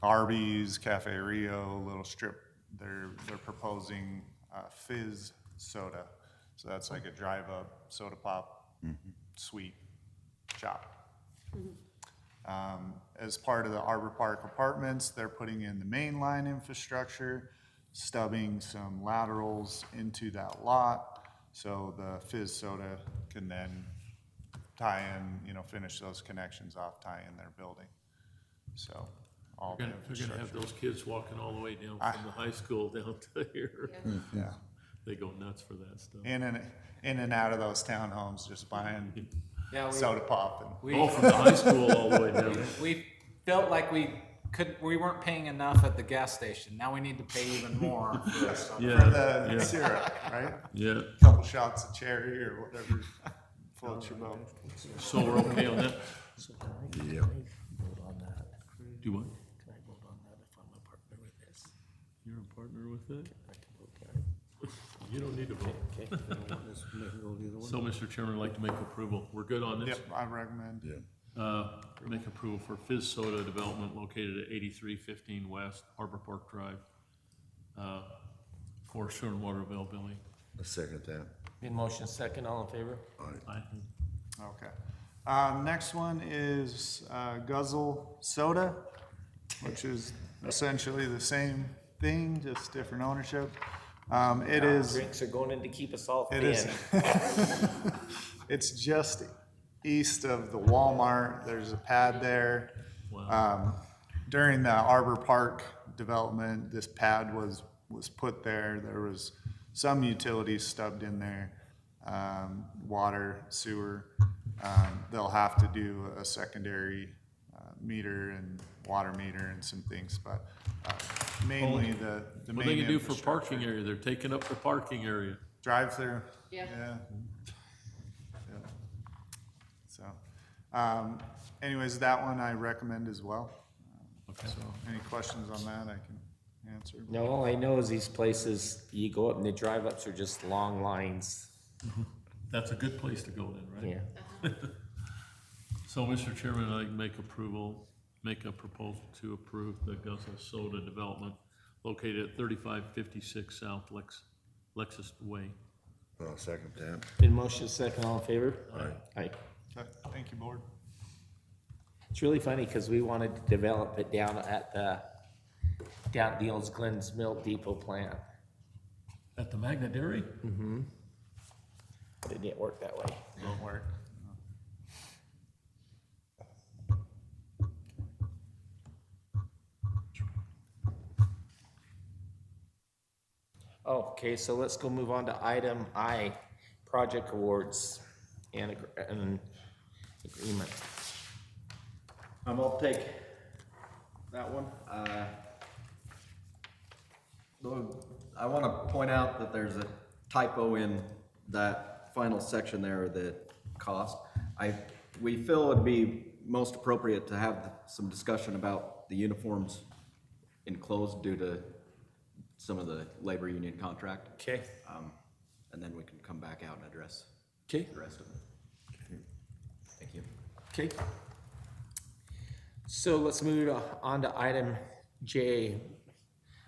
Arby's, Cafe Rio, little strip, they're proposing Fizz Soda. So that's like a drive-up soda pop, sweet shop. As part of the Arbor Park Apartments, they're putting in the main line infrastructure, stubbing some laterals into that lot, so the Fizz Soda can then tie in, finish those connections off, tie in their building. So all the They're gonna have infrastructure. those kids walking all the way down from the high school down to here. Yeah, They go nuts for that stuff. in and out of those townhomes, just buying Yeah, soda pop and. Oh, from the high school all the way down. we felt like we weren't paying enough at the gas station. Now we need to pay even more for some. Yeah, For the yeah, syrup, right? yeah. Couple shots of cherry or whatever floats your boat. So we're okay on that? Yeah. Vote on that. Do what? Can I vote on that if I'm a partner with this? You're a partner with it? I can vote, can I? You don't need to vote. Okay. Let's make it go the other one. So, Mr. Chairman, I'd like to make approval. We're good on this? Yep, I recommend. Yeah. Make approval for Fizz Soda Development located at 8315 West Harbor Park Drive, for sewer and water availability. I'll second that. In motion second, all in favor? Aye. Okay. Next one is Guzzle Soda, which is essentially the same thing, just different ownership. It is, Drinks are going in to keep us all it thin. is. It's just east of the Walmart. There's a pad there. During the Arbor Park development, this pad was put there. There was some utilities stubbed in there, water, sewer. They'll have to do a secondary meter and water meter and some things, but mainly the main What they can do for infrastructure. parking area, they're taking up the parking area. Drive-through. Yeah. Yeah. So, anyways, that one I recommend as well. So, any questions on that, I can answer. No, all I know is these places, you go up and the drive-ups are just long lines. That's a good place to go then, right? Yeah. So, Mr. Chairman, I'd make a proposal to approve the Guzzle Soda development located at 3556 South Lexus Way. I'll second that. Been motion second, all in favor? Aye. Aye. Okay, thank you, board. It's really funny because we wanted to develop it down at the old Glenn's Milk Depot plant. At the Magna Dairy? But it didn't work that way. Don't work. Oh, okay, so let's go move on to item I, project awards and agreement. I'll take that one. I want to point out that there's a typo in that final section there, the cost. We feel it'd be most appropriate to have some discussion about the uniforms enclosed due to some of the labor union contract. Okay, And then we can come back out and address okay, the rest of it. Thank you. okay. So let's move on to item J,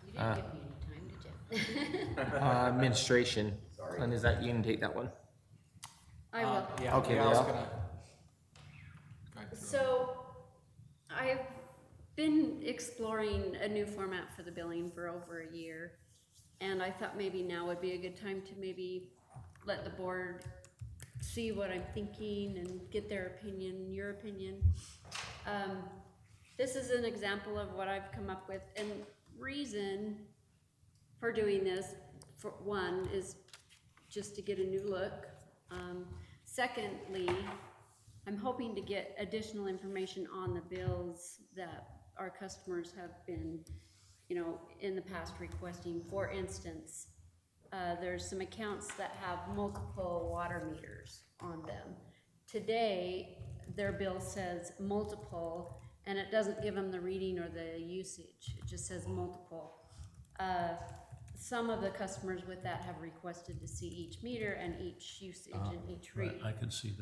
You didn't give me any time, did you? administration. And is that, you can take that one? I will. Yeah, Okay, I was Leah. gonna. So I've been exploring a new format for the billing for over a year. And I thought maybe now would be a good time to maybe let the board see what I'm thinking and get their opinion, your opinion. This is an example of what I've come up with, and reason for doing this, for one, is just to get a new look. Secondly, I'm hoping to get additional information on the bills that our customers have been, in the past requesting. For instance, there's some accounts that have multiple water meters on them. Today, their bill says multiple, and it doesn't give them the reading or the usage. It just says multiple. Some of the customers with that have requested to see each meter and each usage and each read. I can see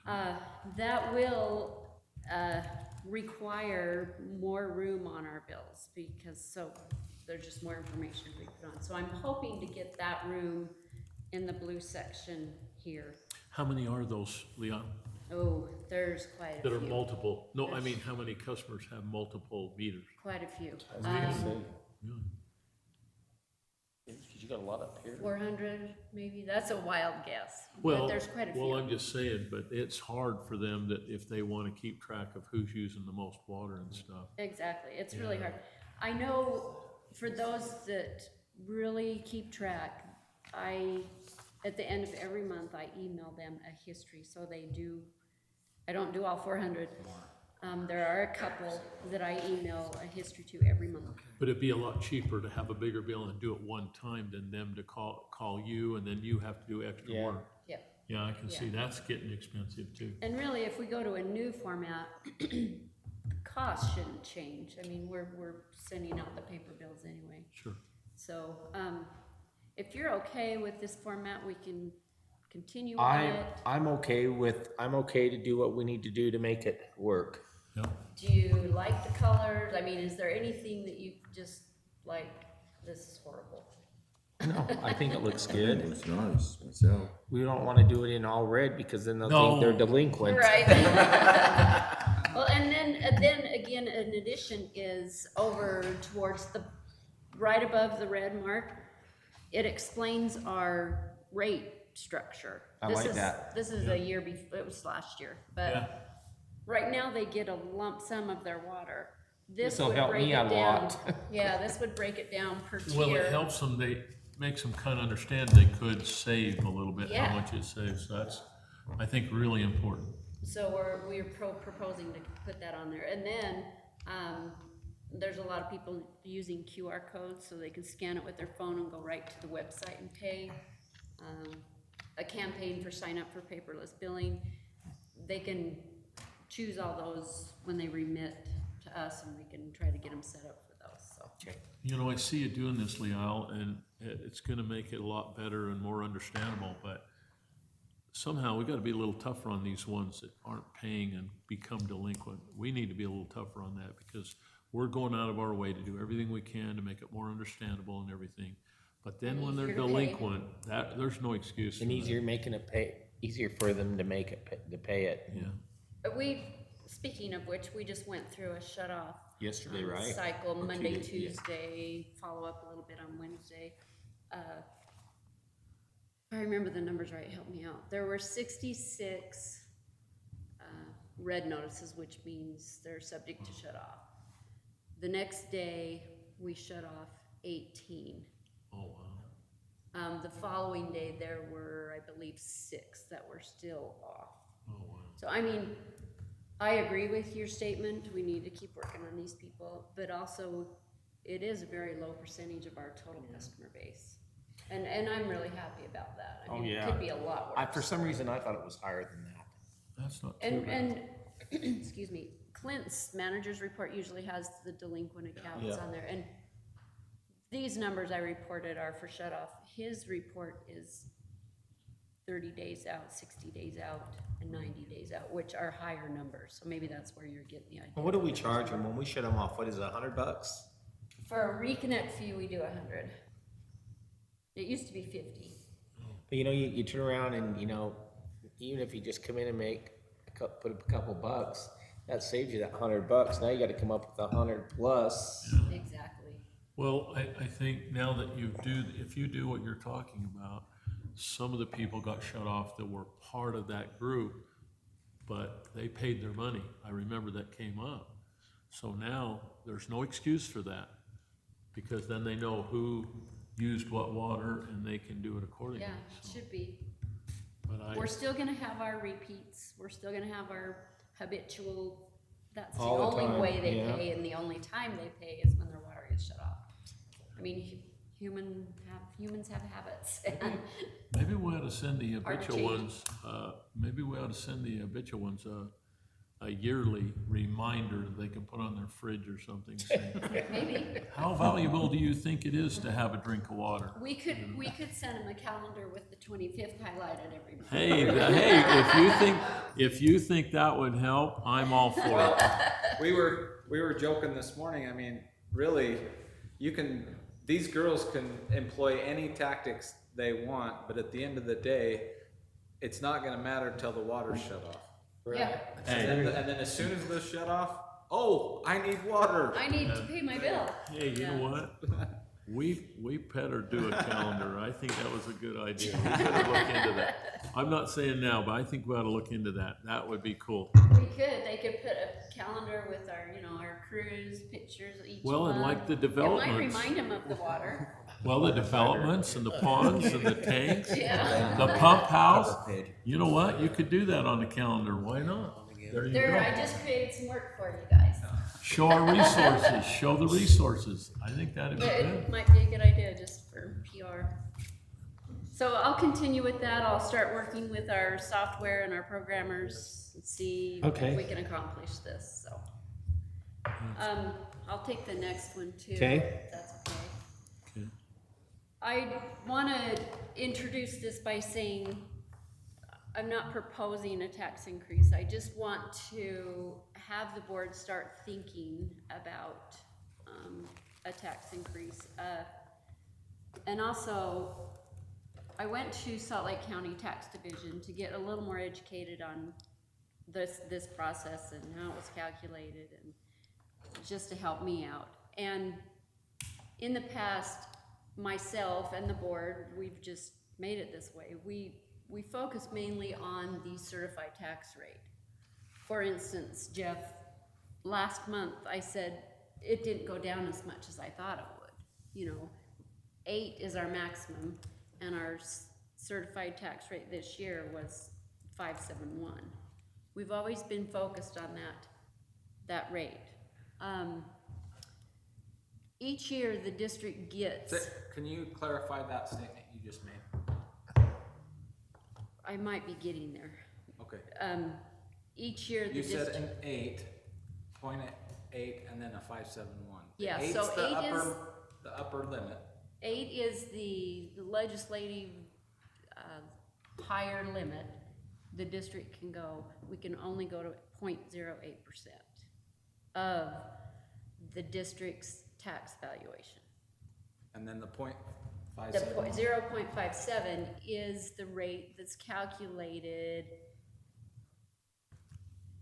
that. That will require more room on our bills, because there's just more information to be put on. So I'm hoping to get that room in the blue section here. How many are those, Leon, Oh, there's quite a that are few. multiple? No, I mean, how many customers have multiple meters? Quite a few. Really? Because you got a lot up here. 400 maybe. That's a wild guess. Well, But there's quite a few. well, I'm just saying, but it's hard for them that if they want to keep track of who's using the most water and stuff. Exactly, it's really hard. I know for those that really keep track, at the end of every month, I email them a history, so they do, I don't do all 400. There are a couple that I email a history to every month. But it'd be a lot cheaper to have a bigger bill and do it one time than them to call you and then you have to do extra Yeah. work. Yep. Yeah, I can see Yeah. that's getting expensive too. And really, if we go to a new format, costs shouldn't change. I mean, we're sending out the paper bills anyway. Sure. So, if you're okay with this format, we can continue on it. I'm okay to do what we need to do to make it work. Yeah. Do you like the colors? I mean, is there anything that you just like, this is horrible? No, I think it looks It good. was nice myself. We don't want to do it in all red because then they'll think they're No. delinquent. Right. Well, and then again, an addition is over towards right above the red mark, it explains our rate structure. I This like is- that. This is a year before, it was last year, but right now they get a lump sum of their water. This This'll would help break me it a down. lot. Yeah, this would break it down per Well, it tier. helps them, makes them kind of understand they could save a little bit, Yeah. how much it saves. So that's, I think, really important. So we're proposing to put that on there. And then, there's a lot of people using QR codes, so they can scan it with their phone and go right to the website and pay. A campaign for sign up for paperless billing. They can choose all those when they remit to us, and we can try to get them set up for those, so. You know, I see you doing this, Leal, and it's gonna make it a lot better and more understandable, but somehow we gotta be a little tougher on these ones that aren't paying and become delinquent. We need to be a little tougher on that, because we're going out of our way to do everything we can to make it more understandable and everything. But then when they're Easier to pay. delinquent, there's no excuse for And that. easier for them to make it, to pay it. Yeah, But speaking of which, we just went through a shut-off. Yesterday, right? Cycle, Or Monday, Tuesday, yeah. Tuesday, follow up a little bit on Wednesday. If I remember the numbers right, help me out. There were 66 red notices, which means they're subject to shut off. The next day, we shut off 18. oh, wow, The following day, there were, I believe, 6 that were still off. oh, wow. So, I mean, I agree with your statement, we need to keep working on these people, but also, it is a very low percentage of our total customer base. And I'm really happy about that. I Oh, mean, yeah. It could be a lot worse. For some reason, I thought it was higher than that. That's not too bad. And, excuse me, Clint's manager's report usually has the delinquent accounts Yeah. on there, and these numbers I reported are for shut off. His report is 30 days out, 60 days out, and 90 days out, which are higher numbers, so maybe that's where you're getting the idea. What do we charge them when we shut them off? What is it, $100? For a reconnect fee, we do 100. It used to be 50. But you turn around and, even if you just come in and put a couple bucks, that saves you that $100. Now you gotta come up with 100 plus. Exactly. Well, I think now that if you do what you're talking about, some of the people got shut off that were part of that group, but they paid their money. I remember that came up. So now there's no excuse for that, because then they know who used what water and they can do it accordingly. Yeah, it should be. But We're still gonna have our repeats, we're still gonna have our habitual, that's the All the only time, way they yeah. pay, and the only time they pay is when their water gets shut off. I mean, humans have habits, and maybe we ought to send the Hard to habitual change. ones, a yearly reminder that they can put on their fridge or something, saying, maybe, how valuable do you think it is to have a drink of water? we could send them a calendar with the 25th highlighted every month. Hey, if you think that would help, I'm all for it. We were joking this morning, I mean, really, these girls can employ any tactics they want, but at the end of the day, it's not gonna matter till the water's shut off. Yeah, And then as soon as they're shut off, oh, I need water. I need to pay my bill. Hey, you know what? We better do a calendar. I think that was a good idea. We better look into that. I'm not saying now, but I think we ought to look into that. That would be cool. They could put a calendar with our cruise pictures each month. Well, and like the It developments. might remind them of the water. Well, the developments and the ponds and the tanks, Yeah. the pump house. Cover page. You know what? You could do that on the calendar. Why not? There you I go. just created some work for you guys. Show our resources. Show the resources. I think that'd be But good. it might be a good idea just for PR. So I'll continue with that. I'll start working with our software and our programmers and see Okay. if we can accomplish this, so. I'll take the next one too. Okay. If that's okay. Okay. I wanna introduce this by saying, I'm not proposing a tax increase. I just want to have the board start thinking about, a tax increase. And also, I went to Salt Lake County Tax Division to get a little more educated on this process and how it was calculated, and just to help me out. And in the past, myself and the board, we've just made it this way. We focus mainly on the certified tax rate. For instance, Jeff, last month I said it didn't go down as much as I thought it would. You know, 8 is our maximum, and our certified tax rate this year was 571. We've always been focused on that rate. Each year the district gets, Can you clarify that statement you just made? I might be getting there. Okay. Each year the You said district. an 8.8 and then a 571. Yeah, Eight's so the 8 is- the upper limit. 8 is the legislative, higher limit the district can go. We can only go to 0.08% of the district's tax valuation. And then the The 0.57. 0.57 is the rate that's calculated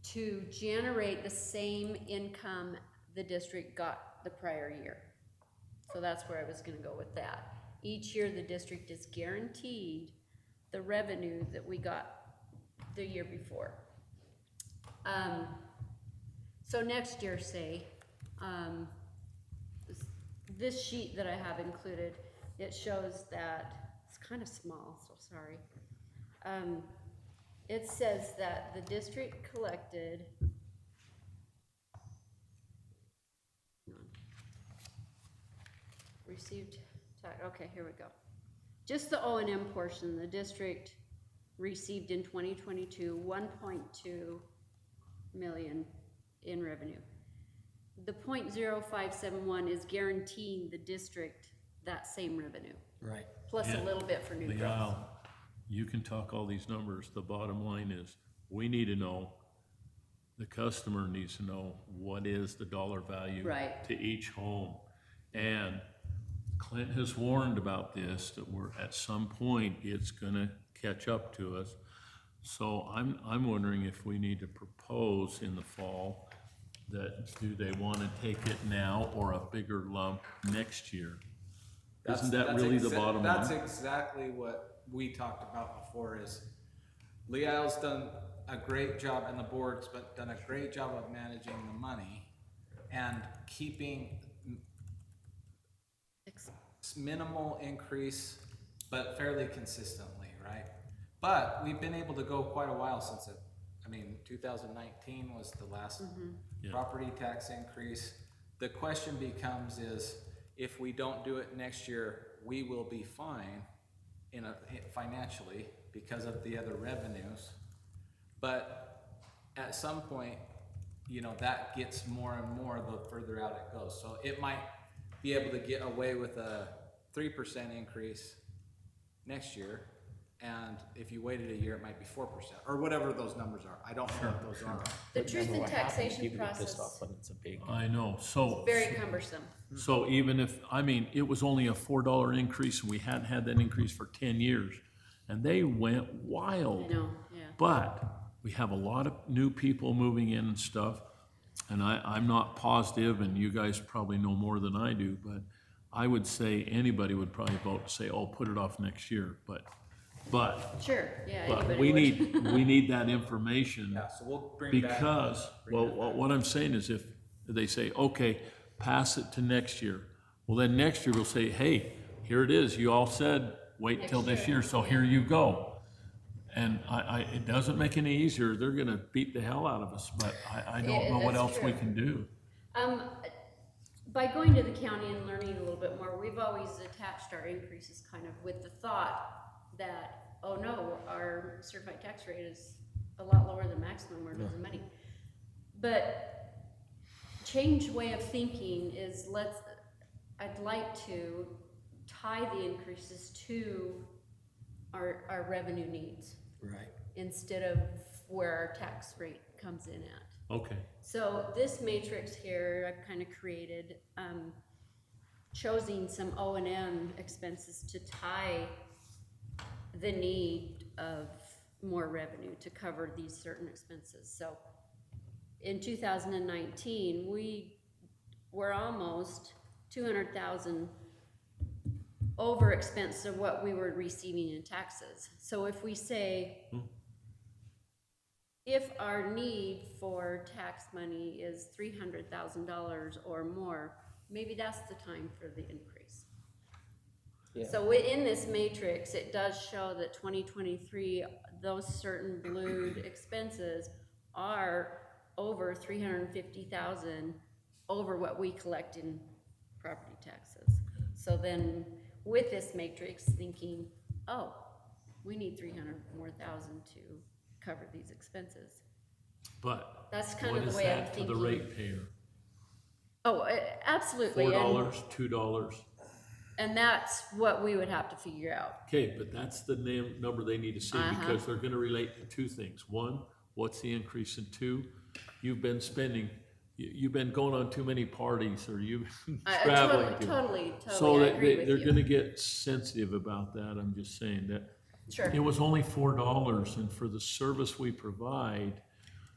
to generate the same income the district got the prior year. So that's where I was gonna go with that. Each year, the district is guaranteed the revenue that we got the year before. So next year, say, this sheet that I have included, it shows that, it's kind of small, so sorry. It says that the district collected, received, okay, here we go. Just the O&M portion, the district received in 2022, 1.2 million in revenue. The 0.0571 is guaranteeing the district that same revenue, Right. plus a Yeah. little bit for new The, growth. you can talk all these numbers, the bottom line is, we need to know, the customer needs to know what is the dollar value Right. to each home. And Clint has warned about this, that we're, at some point, it's gonna catch up to us. So I'm wondering if we need to propose in the fall that, do they wanna take it now or a bigger lump next year? Isn't that really the bottom That's line? exactly what we talked about before is Lee Isle's done a great job and the board's done a great job of managing the money and keeping minimal increase, but fairly consistently, right? But we've been able to go quite a while since it, 2019 was the last Yeah. property tax increase. The question becomes is, if we don't do it next year, we will be fine financially because of the other revenues. But at some point, that gets more and more the further out it goes. So it might be able to get away with a 3% increase next year. And if you waited a year, it might be 4%, or whatever those numbers are. I don't know what those are. The truth in taxation People get pissed process, off when it's a big. I know, so. very cumbersome. So even if, it was only a $4 increase, and we hadn't had that increase for 10 years, and they went I wild. know, yeah. But we have a lot of new people moving in and stuff, and I'm not positive, and you guys probably know more than I do, but I would say anybody would probably vote to say, oh, put it off next year, but Sure, yeah, But anybody would. we need that information. Yeah, so we'll bring back. Because, what I'm saying is if they say, okay, pass it to next year, well, then next year we'll say, hey, here it is, you all said, wait till this Next year, year, so here you go. And it doesn't make it any easier, they're gonna beat the hell out of us, but I don't Yeah, know what that's else we true. can do. By going to the county and learning a little bit more, we've always attached our increases kind of with the thought that, oh no, our certified tax rate is a lot lower than maximum, we're losing money. But change way of thinking is I'd like to tie the increases to our revenue needs Right. instead of where our tax rate comes in at. Okay, So this matrix here, I've kind of created, choosing some O&M expenses to tie the need of more revenue to cover these certain expenses. So in 2019, we were almost 200,000 over expense of what we were receiving in taxes. So if we say, if our need for tax money is $300,000 or more, maybe that's the time for the increase. Yeah. So in this matrix, it does show that 2023, those certain blued expenses are over 350,000 over what we collect in property taxes. So then with this matrix, thinking, oh, we need 300 more thousand to cover these expenses. But That's kind what of the is way I'm that to the thinking. ratepayer? Oh, absolutely. $4, $2? And that's what we would have to figure out. Okay, but that's the number they need to see, Uh-huh. because they're gonna relate to two things. One, what's the increase, and two, you've been spending, you've been going on too many parties, or you've been I traveling. totally So I agree with they're you. gonna get sensitive about that. I'm just saying that. Sure. It was only $4, and for the service we provide,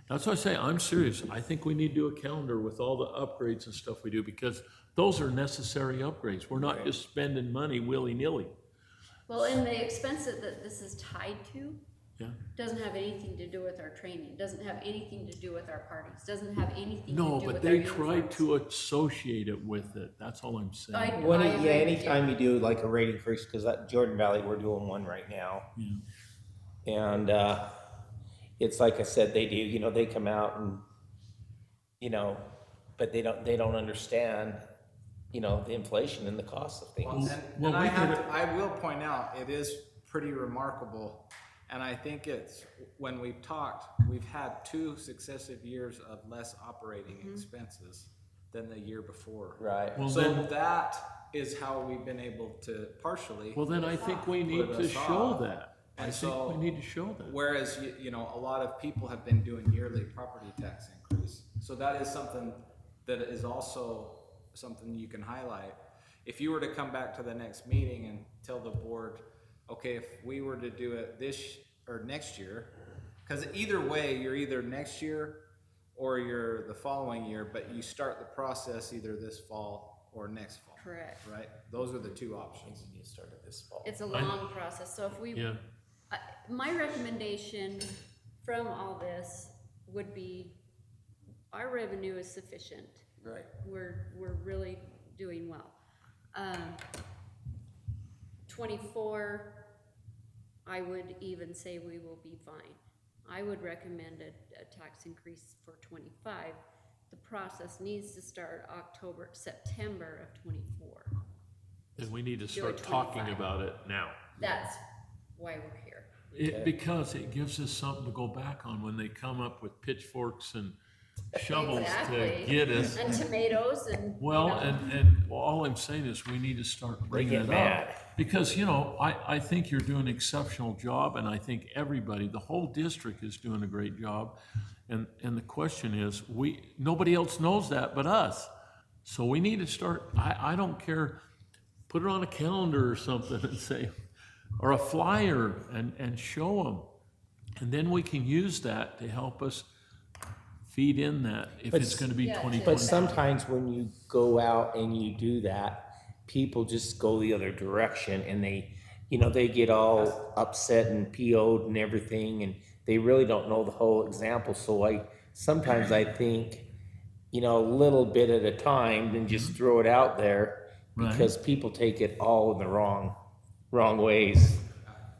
that's why I say, I'm serious. I think we need to do a calendar with all the upgrades and stuff we do, because those are necessary upgrades. We're not just spending money willy-nilly. Well, and the expenses that this is tied to Yeah. doesn't have anything to do with our training, doesn't have anything to do with our parties, doesn't have anything to do No, with our but they tried uniforms. to associate it with it. That's all I'm saying. I When, agree yeah, with you. anytime you do like a rate increase, because at Jordan Valley, we're doing one right now. Yeah. And, it's like I said, they do, you know, they come out and, you know, but they don't understand, you know, the inflation and the cost of things. Well, And we I did it- I will point out, it is pretty remarkable. And I think it's, when we've talked, we've had 2 successive years of less operating expenses than the year before. Right. Well, So then, that is how we've been able to partially. well, then I think we need Put to us show off. that. I And think so- we need to show that. Whereas, you know, a lot of people have been doing yearly property tax increase. So that is something that is also something you can highlight. If you were to come back to the next meeting and tell the board, okay, if we were to do it this or next year, because either way, you're either next year or you're the following year, but you start the process either this fall or next fall. Correct. Right? Those are the 2 options. You started this fall. It's a long process, so if we, Yeah. my recommendation from all this would be, our revenue is sufficient. Right. We're really doing well. 24, I would even say we will be fine. I would recommend a tax increase for 25. The process needs to start September of 24. And we need to Do start it talking 25. about it now. That's why we're here. Because it gives us something to go back on when they come up with pitchforks and shovels Exactly. to get us. And tomatoes and, Well, you know. and all I'm saying is we need to start bringing get it mad. up. Because, you know, I think you're doing an exceptional job, and I think everybody, the whole district is doing a great job. And the question is, nobody else knows that but us. So we need to start, I don't care, put it on a calendar or something and say, or a flyer and show them. And then we can use that to help us feed in that if But it's gonna be Yeah, 2020. But sometimes when you go out and you do that, people just go the other direction and they, you know, they get all upset and PO'd and everything, and they really don't know the whole example. So sometimes I think, you know, a little bit at a time, then just throw it out there, Right. because people take it all in the wrong ways.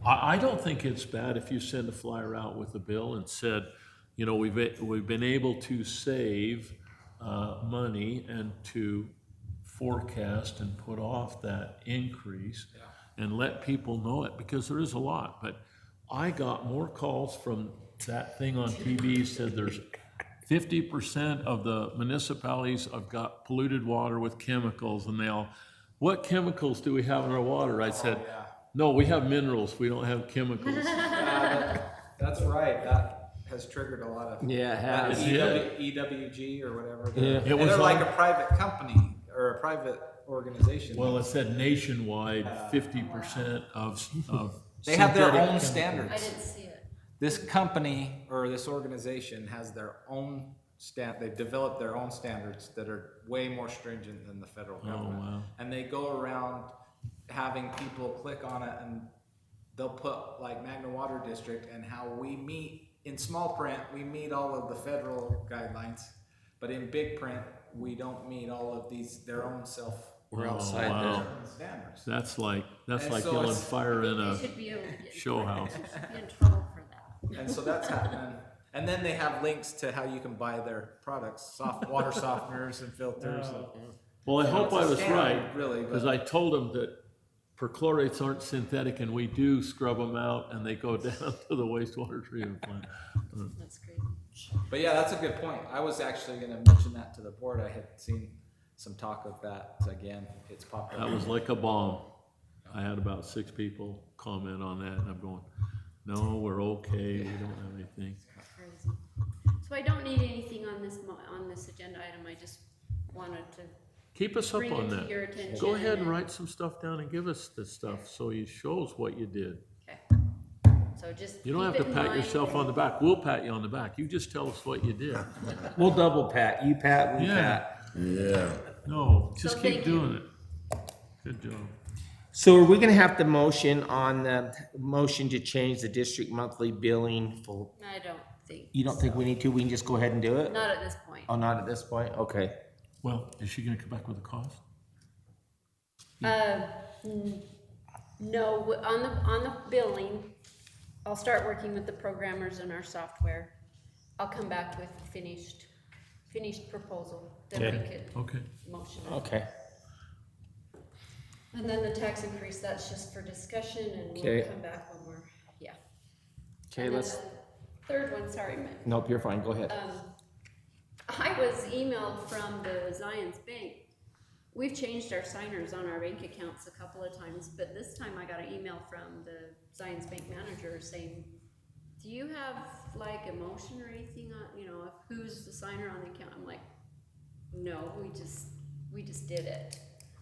I don't think it's bad if you send a flyer out with a bill and said, you know, we've been able to save money and to forecast and put off that increase and let people know it, because there is a lot. But I got more calls from that thing on TV said there's 50% of the municipalities have got polluted water with chemicals, and what chemicals do we have in our water? I said, no, we have minerals, we don't have chemicals. That's right, that has triggered a lot of. Yeah, it that has. EWG or whatever. Yeah. It And was they're like on- a private company or a private organization. Well, it said nationwide, 50% of They have their synthetic own chemicals. I standards. didn't see it. This company or this organization has their own they've developed their own standards that are way more stringent than the federal government. wow. And they go around having people click on it, and they'll put like Magna Water District and how we meet, in small print, we meet all of the federal guidelines, but in big print, we don't meet all of their own We're Oh, outside wow. standards. That's like And so yelling it's- fire in They a should be able to get in show trouble. house. They should be in trouble for that. And so that's happening. And then they have links to how you can buy their products, water softeners and filters. Well, I hope it's a I was scam, right, really, because but- I told them that perchlorates aren't synthetic, and we do scrub them out, and they go down to the wastewater treatment plant. That's great. But yeah, that's a good point. I was actually gonna mention that to the board. I had seen some talk of that again. It's popped That up. was like a bomb. I had about 6 people comment on that, and I'm going, no, we're okay, we don't have anything. Crazy. So I don't need anything on this agenda item. I just wanted to Keep us up bring on it to your that. attention. Go ahead and and- write some stuff down and give us the stuff, so he shows what you did. Okay. So just You don't have keep to it in pat mind. yourself on the back. We'll pat you on the back. You just tell us what you did. We'll double pat. You pat, we Yeah. pat. Yeah. No, just So keep thank you. doing it. Good job. So are we gonna have to motion on the motion to change the district monthly billing for, I don't think. you don't think we need to? We can just go ahead and do it? Not at this point. Oh, not at this point? Okay. Well, is she gonna come back with a cost? No, on the billing, I'll start working with the programmers in our software. I'll come back with a finished proposal that we Okay. could Okay. motion. Okay. And then the tax increase, that's just for discussion and we'll Okay. come back when we're, yeah. Okay, And then let's, the Third one, sorry, nope, you're fine. Go ahead. I was emailed from the Zions Bank. We've changed our signers on our bank accounts a couple of times, but this time I got an email from the Zions Bank manager saying, do you have like a motion or anything on, you know, of who's the signer on the account? I'm like, no, we just did it.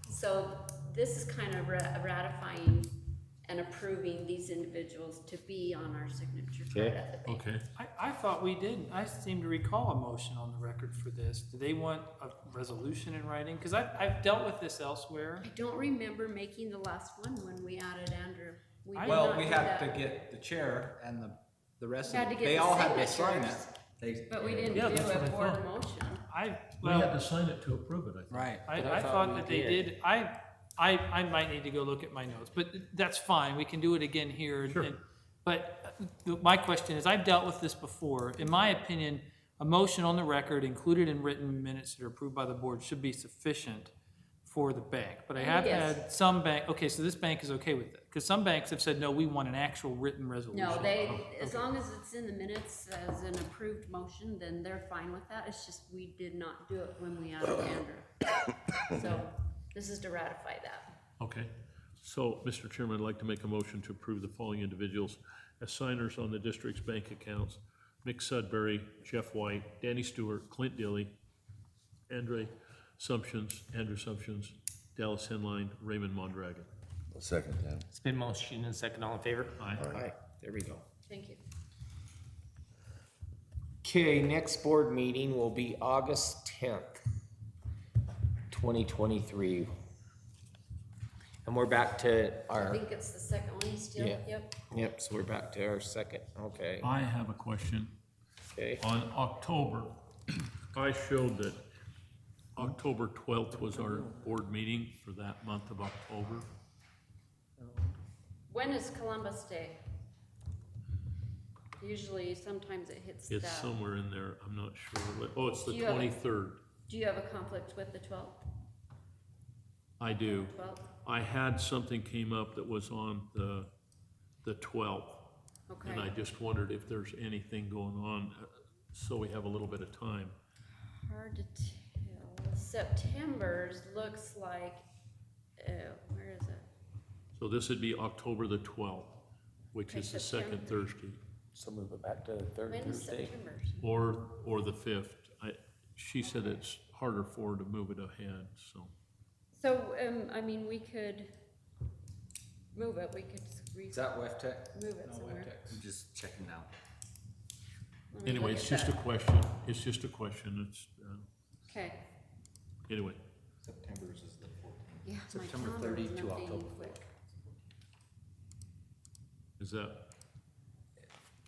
So this is kind of ratifying and approving these individuals to be on our signature card Okay. at the bank. Okay. I thought we did. I seem to recall a motion on the record for this. Do they want a resolution in writing? Because I've dealt with this elsewhere. I don't remember making the last one when we added Andrew. We did Well, not we do had that. to get the chair and the rest We had of to it. get They the all had to sign signatures. it. But we didn't Yeah, do that's what a I board thought. motion. We had Well, to sign it to approve it, I think. Right. I thought that they did. I might need to go look at my notes, but that's fine. We can do it again here. Sure. But my question is, I've dealt with this before. In my opinion, a motion on the record included in written minutes that are approved by the board should be sufficient for the bank. But I have Yes. had some bank, okay, so this bank is okay with it. Because some banks have said, no, we want an actual written resolution. No, as long as it's in the minutes as an approved motion, then they're fine with that. It's just we did not do it when we added Andrew. So this is to ratify that. Okay. So, Mr. Chairman, I'd like to make a motion to approve the following individuals as signers on the district's bank accounts: Mick Sudbury, Jeff White, Danny Stewart, Clint Dilly, Andrew Sumptions, Dallas Henline, Raymond Mondragon. I'll second that. It's been motion and second. All in favor? Aye. Aye. There we go. Thank you. Okay, next board meeting will be August 10th, 2023. And we're back to I our, think it's the second one still. Yeah. Yep. yep, so we're back to our second, okay, I have a question. okay. On October, I showed that October 12th was our board meeting for that month of October. When is Columbus Day? Usually, sometimes it hits It's that. somewhere in there, I'm not sure. Oh, it's the Do you have a- 23rd. Do you have a conflict with the 12th? I do. 12th? I had something came up that was on the 12th. And I Okay. just wondered if there's anything going on, so we have a little bit of time. Hard to tell. September's looks like, where is it? So this would be October the 12th, which Okay, is the second September. Thursday, So move it back to the third When is Thursday. September's? or the 5th. She said it's harder for her to move it ahead, so. So, I mean, we could move it, we could Is that WEFTEC? move it somewhere. I'm just checking now. Let me Anyway, look it's at just a that. question, it's just a question, it's, Okay, anyway. September's is the 14th. yeah, my September calendar 30 wasn't to updating October quick. Is that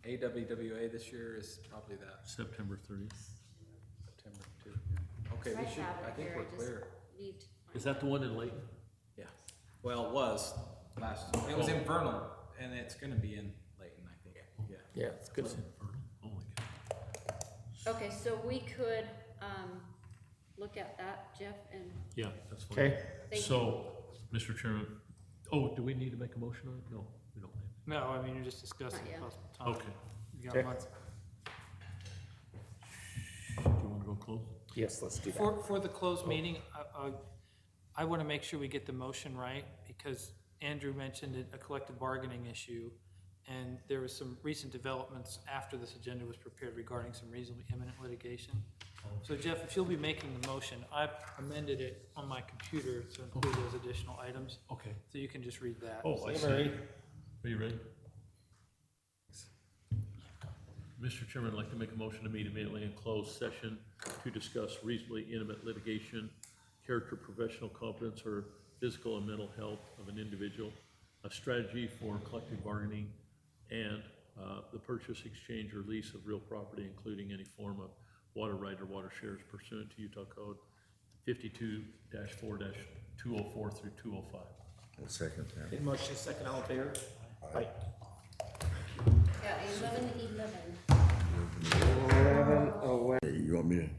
AWWA this year is probably that September 30th? September too. Okay, I we should, have I it think here, we're I just clear. need to find Is that the one in Layton? Yeah. Well, it was last, it was in Vernal and it's gonna be in Layton, I think. Yeah. Yeah, it's good. Holy cow. Okay, so we could, look at that, Jeff, and Yeah, that's fine. Okay, thank you. So, Mr. Chairman, oh, do we need to make a motion on it? No, we don't. No, I mean, you're just discussing Not yet. possible time. Okay. You got Okay. months. Do you want to go close? yes, let's do that. For the closed meeting, I want to make sure we get the motion right, because Andrew mentioned a collective bargaining issue, and there was some recent developments after this agenda was prepared regarding some reasonably imminent litigation. So Jeff, if you'll be making the motion, I've amended it on my computer to include those additional items, Okay. so you can just read that. Oh, I Hey, see. Murray. Are you ready? Mr. Chairman, I'd like to make a motion to meet immediately in closed session to discuss reasonably intimate litigation, character, professional competence, or physical and mental health of an individual, a strategy for collective bargaining, and the purchase, exchange, or lease of real property, including any form of water right or water shares pursuant to Utah Code 52-4-204 through 205. I'll second that. Good motion, second, all in favor? Aye. Yeah, 11:11. Hey, you want me to? Okay,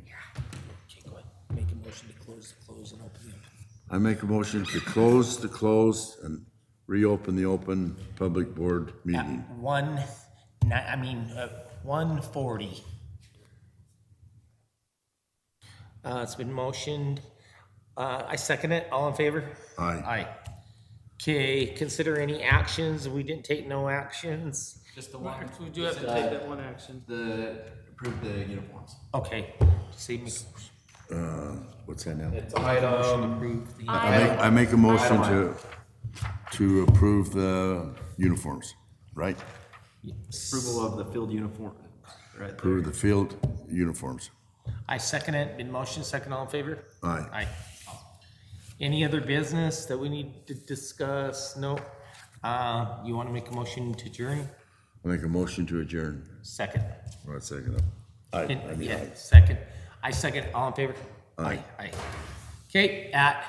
go ahead, make a motion to close and open the open. I make a motion to close the closed and reopen the open public board meeting. 1:40. It's been motioned, I second it, all in favor? Aye. Aye. Okay, consider any actions, we didn't take no actions, Just the one. We do have to take that one action. Approve the uniforms. okay. See me. What's that now? Item. I make a motion to approve the uniforms, right? Approval of the field uniform, right? Approve the field uniforms. I second it, been motion, second, all in favor? Aye. Aye. Any other business that we need to discuss? No. You wanna make a motion to adjourn? I make a motion to adjourn. Second. Or second. Aye. Yeah, second. I second, all in favor? Aye. Aye. Okay, at